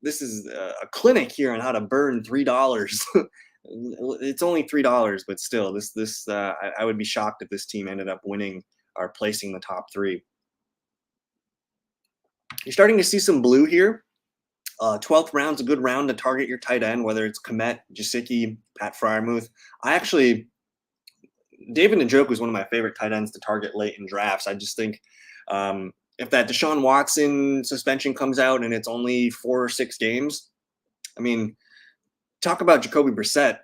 This is a clinic here on how to burn $3. It's only $3, but still, I would be shocked if this team ended up winning or placing the top 3. You're starting to see some blue here. 12th round's a good round to target your tight end, whether it's Komet, Gesicki, Pat Freiermuth. David Njoku is one of my favorite tight ends to target late in drafts. I just think if that Deshaun Watson suspension comes out and it's only 4 or 6 games, I mean, talk about Jacoby Brissett.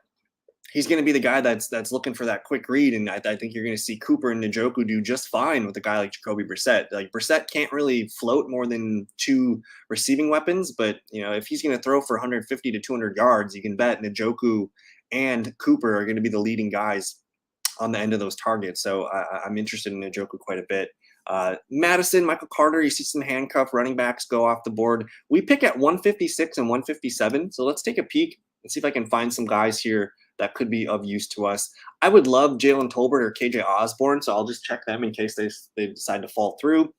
He's going to be the guy that's looking for that quick read, and I think you're going to see Cooper and Njoku do just fine with a guy like Jacoby Brissett. Like Brissett can't really float more than 2 receiving weapons, but if he's going to throw for 150 to 200 yards, you can bet Njoku and Cooper are going to be the leading guys on the end of those targets. So I'm interested in Njoku quite a bit. Madison, Michael Carter, you see some handcuff running backs go off the board. We pick at 156 and 157. So let's take a peek and see if I can find some guys here that could be of use to us. I would love Jalen Tolbert or KJ Osborn, so I'll just check them in case they decide to fall through.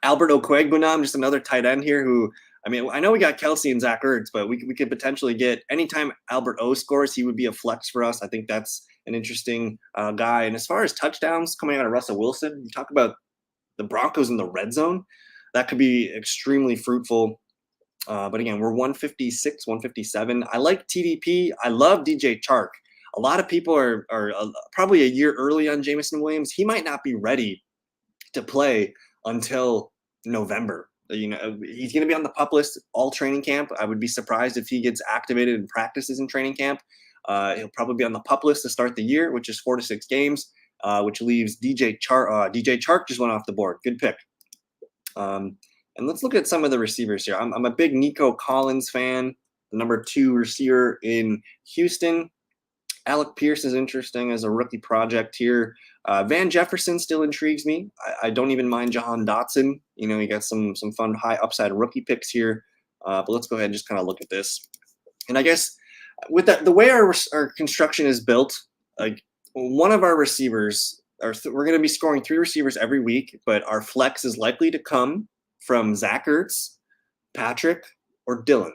Albert Okwuegbunam, just another tight end here who, I mean, I know we got Kelce and Zach Ertz, but we could potentially get, anytime Albert O scores, he would be a flex for us. I think that's an interesting guy. And as far as touchdowns coming out of Russell Wilson, you talk about the Broncos in the red zone, that could be extremely fruitful. But again, we're 156, 157. I like TDP. I love DJ Chark. A lot of people are probably a year early on Jameson Williams. He might not be ready to play until November. You know, he's going to be on the PUP list all training camp. I would be surprised if he gets activated and practices in training camp. He'll probably be on the PUP list to start the year, which is 4 to 6 games, which leaves DJ Chark. DJ Chark just went off the board. Good pick. And let's look at some of the receivers here. I'm a big Nico Collins fan, the number 2 receiver in Houston. Alec Pierce is interesting as a rookie project here. Van Jefferson still intrigues me. I don't even mind Jahan Dotson. You know, you got some fun high upside rookie picks here. But let's go ahead and just kind of look at this. And I guess with that, the way our construction is built, like one of our receivers, we're going to be scoring 3 receivers every week, but our flex is likely to come from Zach Ertz, Patrick, or Dillon.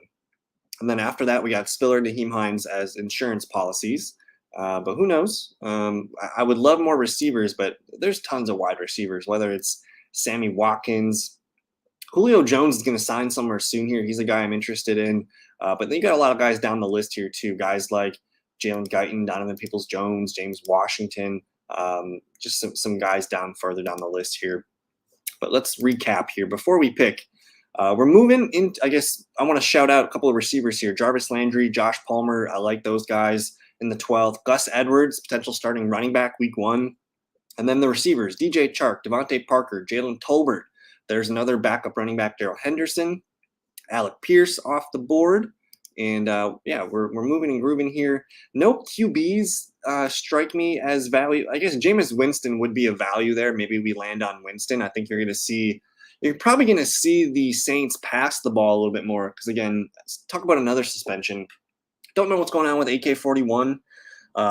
And then after that, we got Spiller, Nyheim, Hines as insurance policies. But who knows? I would love more receivers, but there's tons of wide receivers, whether it's Sammy Watkins. Julio Jones is going to sign somewhere soon here. He's a guy I'm interested in. But then you got a lot of guys down the list here too. Guys like Jalen Guyton, Donovan Peoples-Jones, James Washington, just some guys further down the list here. But let's recap here. Before we pick, we're moving in. I guess I want to shout out a couple of receivers here. Jarvis Landry, Josh Palmer. I like those guys in the 12th. Gus Edwards, potential starting running back week 1. And then the receivers, DJ Chark, Devontae Parker, Jalen Tolbert. There's another backup running back, Darrell Henderson. Alec Pierce off the board. And yeah, we're moving and grooving here. No QBs strike me as value. I guess Jameis Winston would be a value there. Maybe we land on Winston. I think you're probably going to see the Saints pass the ball a little bit more. Because again, let's talk about another suspension. Don't know what's going on with AK-41.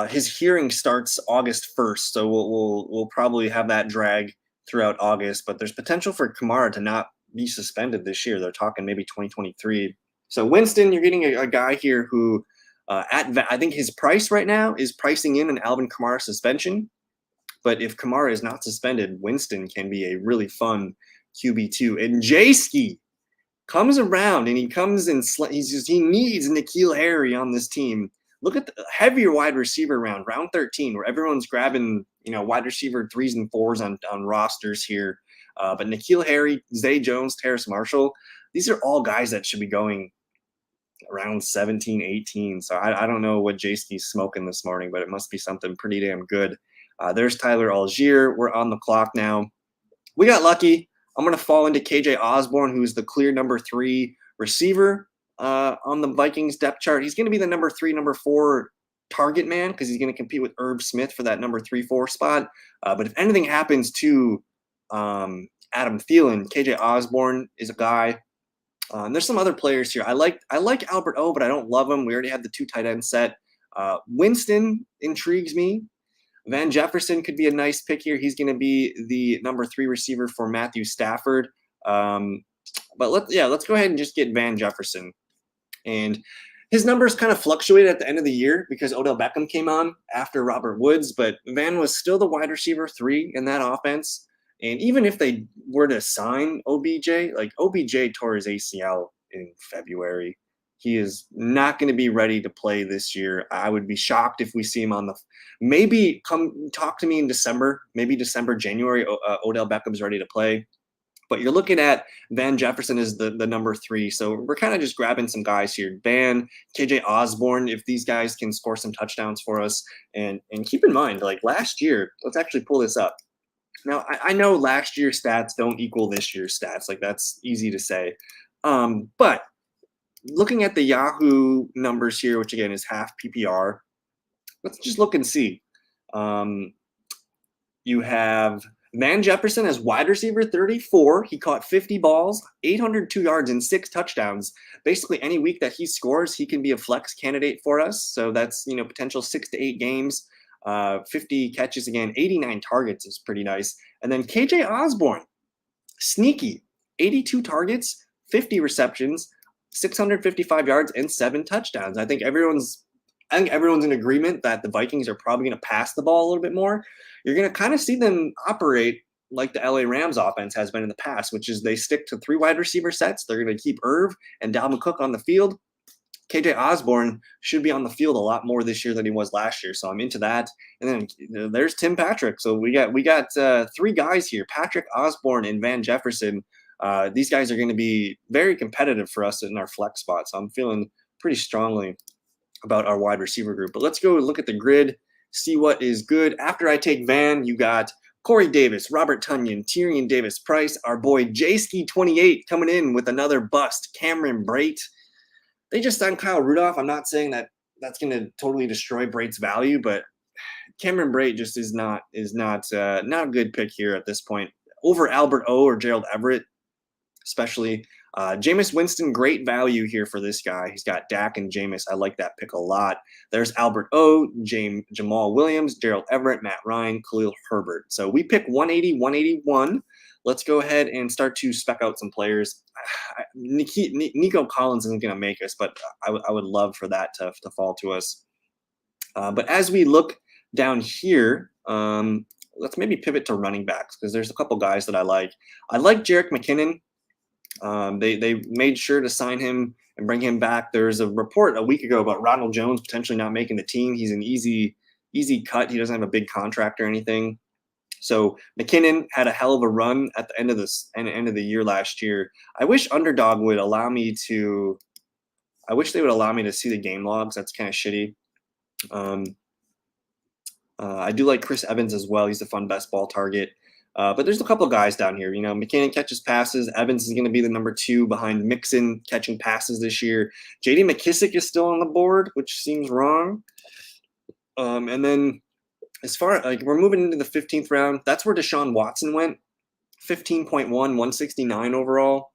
His hearing starts August 1st, so we'll probably have that drag throughout August. But there's potential for Kamara to not be suspended this year. They're talking maybe 2023. So Winston, you're getting a guy here who, I think his price right now is pricing in an Alvin Kamara suspension. But if Kamara is not suspended, Winston can be a really fun QB2. And J-Ski comes around and he comes in. He needs N'Keal Harry on this team. Look at the heavier wide receiver round 13, where everyone's grabbing wide receiver 3s and 4s on rosters here. But N'Keal Harry, Zay Jones, Terrace Marshall, these are all guys that should be going around 17, 18. So I don't know what J-Ski's smoking this morning, but it must be something pretty damn good. There's Tyler Algier. We're on the clock now. We got lucky. I'm going to fall into KJ Osborn, who's the clear number 3 receiver on the Vikings depth chart. He's going to be the number 3, number 4 target man because he's going to compete with Herb Smith for that number 3-4 spot. But if anything happens to Adam Thielen, KJ Osborn is a guy. There's some other players here. I like Albert O, but I don't love him. We already had the 2 tight end set. Winston intrigues me. Van Jefferson could be a nice pick here. He's going to be the number 3 receiver for Matthew Stafford. But let's go ahead and just get Van Jefferson. And his numbers kind of fluctuated at the end of the year because Odell Beckham came on after Robert Woods, but Van was still the wide receiver 3 in that offense. And even if they were to sign OBJ, like OBJ tore his ACL in February. He is not going to be ready to play this year. I would be shocked if we see him on maybe come talk to me in December, maybe December, January, Odell Beckham's ready to play. But you're looking at Van Jefferson as the number 3. So we're kind of just grabbing some guys here. Van, KJ Osborn, if these guys can score some touchdowns for us. And keep in mind, like last year, let's actually pull this up. Now, I know last year's stats don't equal this year's stats. Like that's easy to say. But looking at the Yahoo numbers here, which again is half PPR, let's just look and see. You have Van Jefferson as wide receiver 34. He caught 50 balls, 802 yards, and 6 touchdowns. Basically, any week that he scores, he can be a flex candidate for us. So that's, potential 6 to 8 games, 50 catches again, 89 targets is pretty nice. And then KJ Osborn, sneaky, 82 targets, 50 receptions, 655 yards, and 7 touchdowns. I think everyone's in agreement that the Vikings are probably going to pass the ball a little bit more. You're going to kind of see them operate like the LA Rams offense has been in the past, which is they stick to 3 wide receiver sets. They're going to keep Irv and Dalvin Cook on the field. KJ Osborn should be on the field a lot more this year than he was last year, so I'm into that. And then there's Tim Patrick. So we got 3 guys here: Patrick, Osborn, and Van Jefferson. These guys are going to be very competitive for us in our flex spot. So I'm feeling pretty strongly about our wide receiver group. But let's go look at the grid, see what is good. After I take Van, you got Corey Davis, Robert Tonyan, Tyrion Davis-Price, our boy Jayski28 coming in with another bust, Cameron Brate. They just signed Kyle Rudolph. I'm not saying that that's going to totally destroy Brate's value, but Cameron Brate just is not a good pick here at this point. Over Albert O or Gerald Everett, especially. Jameis Winston, great value here for this guy. He's got Dak and Jameis. I like that pick a lot. There's Albert O, Jamal Williams, Gerald Everett, Matt Ryan, Khalil Herbert. So we pick 180, 181. Let's go ahead and start to spec out some players. Nico Collins isn't going to make us, but I would love for that to fall to us. But as we look down here, let's maybe pivot to running backs because there's a couple guys that I like. I like Jerick McKinnon. They made sure to sign him and bring him back. There's a report a week ago about Ronald Jones potentially not making the team. He's an easy cut. He doesn't have a big contract or anything. So McKinnon had a hell of a run at the end of the year last year. I wish Underdog would allow me to. I wish they would allow me to see the game logs. That's kind of shitty. I do like Chris Evans as well. He's a fun best ball target. But there's a couple guys down here. McKinnon catches passes. Evans is going to be the number 2 behind Mixon catching passes this year. J.D. McKissick is still on the board, which seems wrong. And then as far we're moving into the 15th round, that's where Deshaun Watson went. 15.1, 169 overall.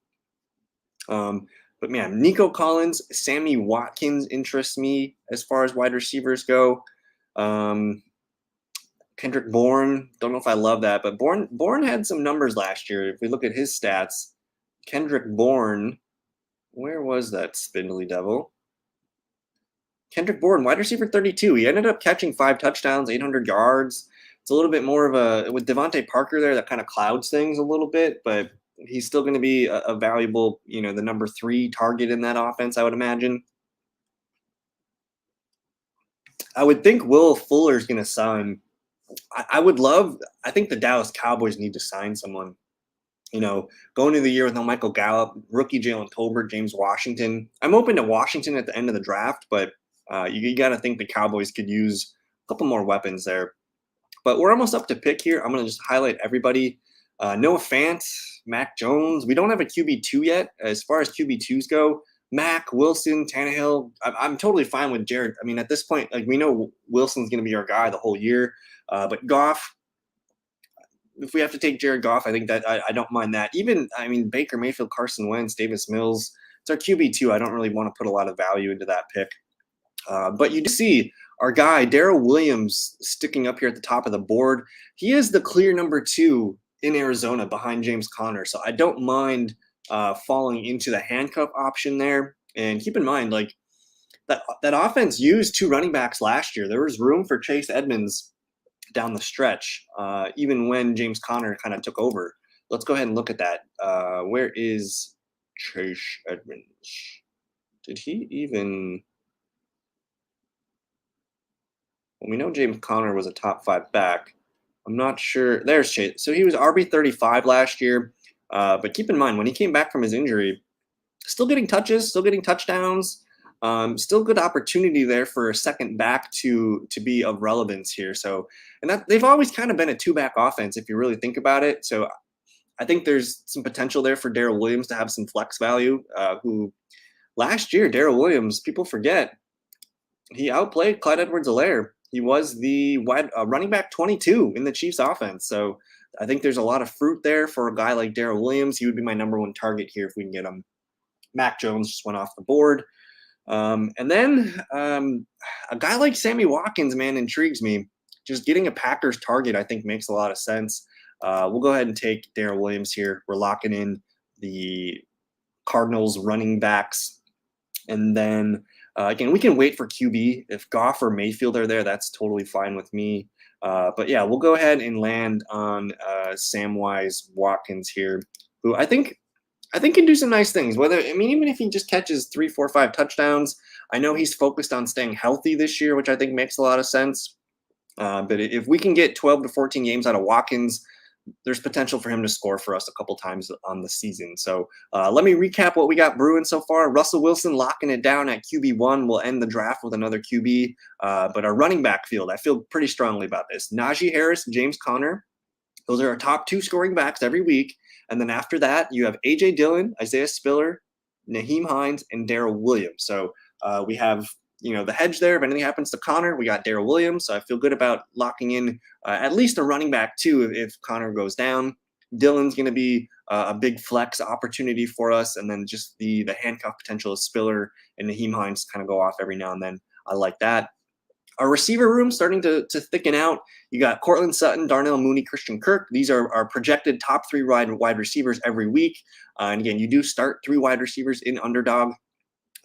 But man, Nico Collins, Sammy Watkins interests me as far as wide receivers go. Kendrick Bourne, don't know if I love that, but Bourne had some numbers last year. If we look at his stats, Kendrick Bourne, where was that spindly devil? Kendrick Bourne, wide receiver 32. He ended up catching 5 touchdowns, 800 yards. It's a little bit more of with Devontae Parker there, that kind of clouds things a little bit, but he's still going to be a valuable, the number 3 target in that offense, I would imagine. I would think Will Fuller is going to sign. I think the Dallas Cowboys need to sign someone. Going into the year with no Michael Gallup, rookie Jalen Tolbert, James Washington. I'm open to Washington at the end of the draft, but you got to think the Cowboys could use a couple more weapons there. But we're almost up to pick here. I'm going to just highlight everybody. Noah Fant, Mac Jones. We don't have a QB2 yet. As far as QB2s go, Mac, Wilson, Tannehill. I'm totally fine with Jared. I mean, at this point, we know Wilson's going to be our guy the whole year. But Goff, if we have to take Jared Goff, I think that I don't mind that. Baker Mayfield, Carson Wentz, Davis Mills, it's our QB2. I don't really want to put a lot of value into that pick. But you do see our guy, Darrel Williams, sticking up here at the top of the board. He is the clear number 2 in Arizona behind James Conner. So I don't mind falling into the handcuff option there. And keep in mind, that offense used 2 running backs last year. There was room for Chase Edmonds down the stretch, even when James Conner kind of took over. Let's go ahead and look at that. Where is Chase Edmonds? Did he even? Well, we know James Conner was a top 5 back. I'm not sure. There's Chase. So he was RB35 last year. But keep in mind, when he came back from his injury, still getting touches, still getting touchdowns. Still good opportunity there for a second back to be of relevance here. So, and that they've always kind of been a 2-back offense if you really think about it. So I think there's some potential there for Darrel Williams to have some flex value, who last year, Darrel Williams, people forget, he outplayed Clyde Edwards-Helaire. he was the running back 22 in the Chiefs offense. So I think there's a lot of fruit there for a guy like Darrel Williams. He would be my #1 target here if we can get him. Mac Jones just went off the board. And then a guy like Sammy Watkins, man, intrigues me. Just getting a Packers target, I think, makes a lot of sense. We'll go ahead and take Darrel Williams here. We're locking in the Cardinals running backs. And then, again, we can wait for QB. If Goff or Mayfield are there, that's totally fine with me. But yeah, we'll go ahead and land on Samwise Watkins here, who I think can do some nice things. Even if he just catches 3, 4, 5 touchdowns, I know he's focused on staying healthy this year, which I think makes a lot of sense. But if we can get 12 to 14 games out of Watkins, there's potential for him to score for us a couple times on the season. So let me recap what we got brewing so far. Russell Wilson locking it down at QB1. We'll end the draft with another QB. But our running back field, I feel pretty strongly about this. Najee Harris, James Conner. Those are our top 2 scoring backs every week. And then after that, you have A.J. Dillon, Isaiah Spiller, Nyheim Hines, and Darrel Williams. So we have the hedge there. If anything happens to Connor, we got Darrel Williams. So I feel good about locking in at least a running back 2 if Connor goes down. Dillon's going to be a big flex opportunity for us. And then just the handcuff potential of Spiller and Nyheim Hines kind of go off every now and then. I like that. Our receiver room starting to thicken out. You got Courtland, Sutton, Darnell, Mooney, Christian Kirk. These are our projected top 3 wide receivers every week. And again, you do start 3 wide receivers in Underdog.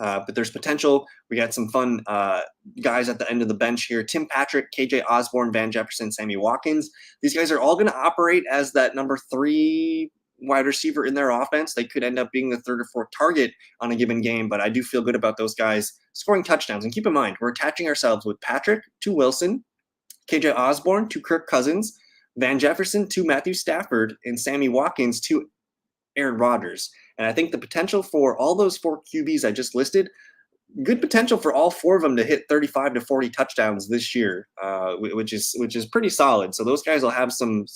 But there's potential. We got some fun guys at the end of the bench here. Tim Patrick, KJ Osborn, Van Jefferson, Sammy Watkins. These guys are all going to operate as that number 3 wide receiver in their offense. They could end up being the 3rd or 4th target on a given game, but I do feel good about those guys scoring touchdowns. And keep in mind, we're attaching ourselves with Patrick to Wilson, KJ Osborn to Kirk Cousins, Van Jefferson to Matthew Stafford, and Sammy Watkins to Aaron Rodgers. And I think the potential for all those 4 QBs I just listed, good potential for all 4 of them to hit 35 to 40 touchdowns this year, which is pretty solid. So those guys will have some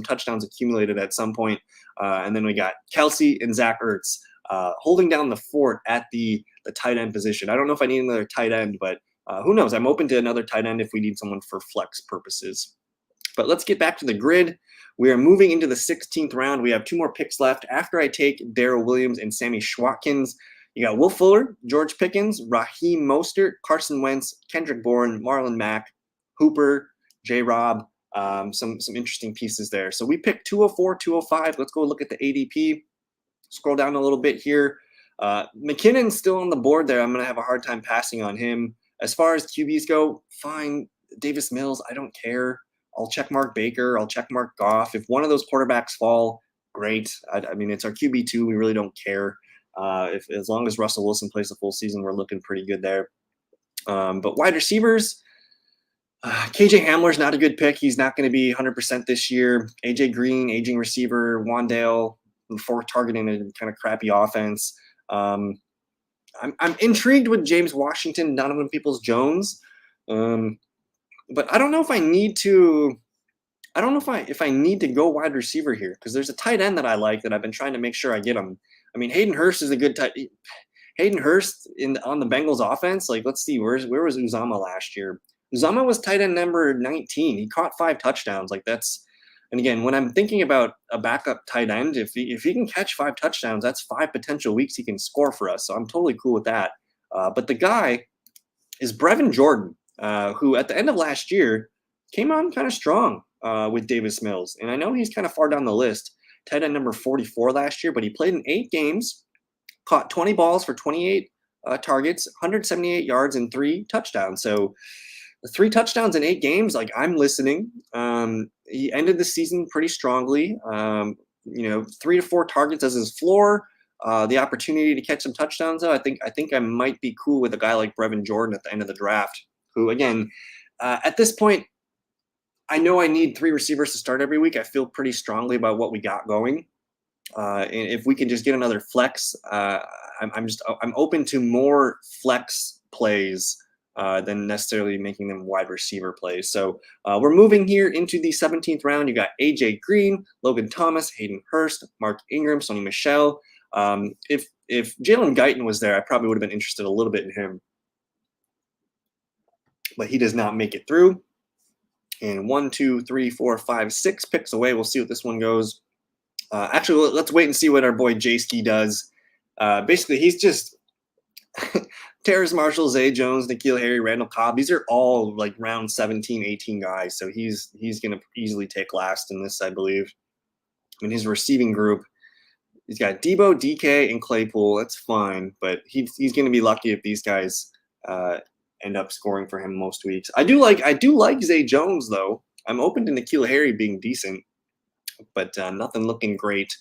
touchdowns accumulated at some point. And then we got Kelce and Zach Ertz holding down the fort at the tight end position. I don't know if I need another tight end, but who knows? I'm open to another tight end if we need someone for flex purposes. But let's get back to the grid. We are moving into the 16th round. We have 2 more picks left. After I take Darrel Williams and Sammy Watkins, you got Will Fuller, George Pickens, Raheem Mostert, Carson Wentz, Kendrick Bourne, Marlon Mack, Hooper, J-Rob, some interesting pieces there. So we picked 204, 205. Let's go look at the ADP. Scroll down a little bit here. McKinnon's still on the board there. I'm going to have a hard time passing on him. As far as QBs go, fine. Davis Mills, I don't care. I'll check Mark Baker. I'll check Mark Goff. If one of those quarterbacks fall, great. I mean, it's our QB2. We really don't care. As long as Russell Wilson plays the full season, we're looking pretty good there. But wide receivers, KJ Hamler's not a good pick. He's not going to be 100% this year. AJ Green, aging receiver. Wandale, 4th target in a kind of crappy offense. I'm intrigued with James Washington, Donovan Peoples-Jones. But I don't know if I need to. I don't know if I need to go wide receiver here, because there's a tight end that I like that I've been trying to make sure I get him. I mean, Hayden Hurst is a good tight. Hayden Hurst on the Bengals offense. Like, let's see, where was Uzama last year? Uzama was tight end number 19. He caught 5 touchdowns. Like, that's. And again, when I'm thinking about a backup tight end, if he can catch 5 touchdowns, that's 5 potential weeks he can score for us. So I'm totally cool with that. But the guy is Brevin Jordan, who at the end of last year came on kind of strong with Davis Mills. And I know he's kind of far down the list, tight end number 44 last year, but he played in 8 games, caught 20 balls for 28 targets, 178 yards, and 3 touchdowns. So 3 touchdowns in 8 games, like, I'm listening. He ended the season pretty strongly. 3 to 4 targets as his floor. The opportunity to catch some touchdowns, though, I think I might be cool with a guy like Brevin Jordan at the end of the draft, who, again, at this point, I know I need 3 receivers to start every week. I feel pretty strongly about what we got going. And if we can just get another flex, I'm open to more flex plays than necessarily making them wide receiver plays. So we're moving here into the 17th round. You got AJ Green, Logan Thomas, Hayden Hurst, Mark Ingram, Sony Michel. If Jalen Guyton was there, I probably would have been interested a little bit in him. but he does not make it through. And 1, 2, 3, 4, 5, 6 picks away. We'll see what this one goes. Actually, let's wait and see what our boy J-Ski does. Basically, he's just Terrace Marshall, Zay Jones, N'Keal Harry, Randall Cobb. These are all like round 17, 18 guys. So he's going to easily take last in this, I believe. In his receiving group, he's got Debo, DK, and Claypool. That's fine, but he's going to be lucky if these guys end up scoring for him most weeks. I do like Zay Jones though. I'm open to N'Keal Harry being decent, but nothing looking great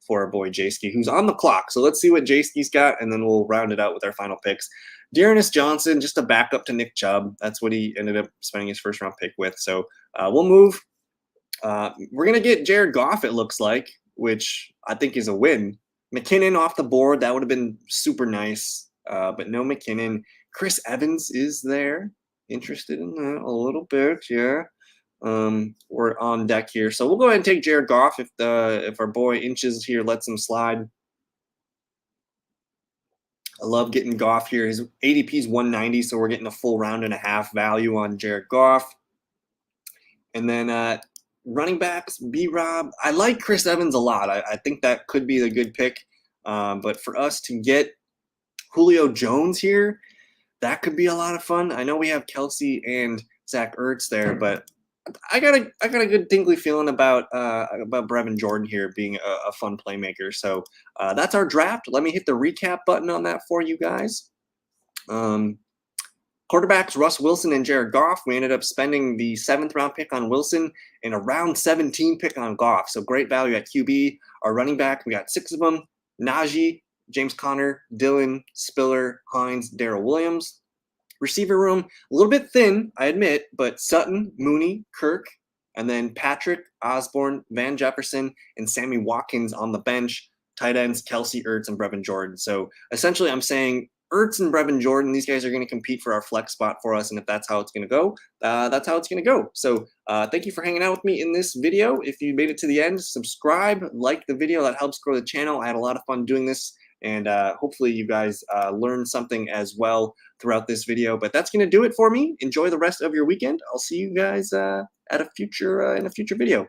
for our boy J-Ski, who's on the clock. So let's see what J-Ski's got, and then we'll round it out with our final picks. Dearness Johnson, just a backup to Nick Chubb. That's what he ended up spending his first round pick with. So we'll move. We're going to get Jared Goff, it looks like, which I think is a win. McKinnon off the board. That would have been super nice, but no McKinnon. Chris Evans is there. Interested in that a little bit, yeah. We're on deck here. So we'll go ahead and take Jared Goff if our boy Inches here lets him slide. I love getting Goff here. His ADP is 190, so we're getting a full round and a half value on Jared Goff. And then running backs, B-Rob. I like Chris Evans a lot. I think that could be the good pick. But for us to get Julio Jones here, that could be a lot of fun. I know we have Kelce and Zach Ertz there, but I got a good tingly feeling about Brevin Jordan here being a fun playmaker. So that's our draft. Let me hit the recap button on that for you guys. Quarterbacks, Russ Wilson and Jared Goff. We ended up spending the 7th round pick on Wilson and a round 17 pick on Goff. So great value at QB. Our running back, we got 6 of them. Najee, James Conner, Dillon, Spiller, Hines, Darrel Williams. Receiver room, a little bit thin, I admit, but Sutton, Mooney, Kirk, and then Patrick, Osborn, Van Jefferson, and Sammy Watkins on the bench. Tight ends, Kelce, Ertz, and Brevin Jordan. So essentially I'm saying Ertz and Brevin Jordan, these guys are going to compete for our flex spot for us, and if that's how it's going to go, that's how it's going to go. So thank you for hanging out with me in this video. If you made it to the end, subscribe, like the video. That helps grow the channel. I had a lot of fun doing this, and hopefully you guys learned something as well throughout this video. But that's going to do it for me. Enjoy the rest of your weekend. I'll see you guys at in a future video.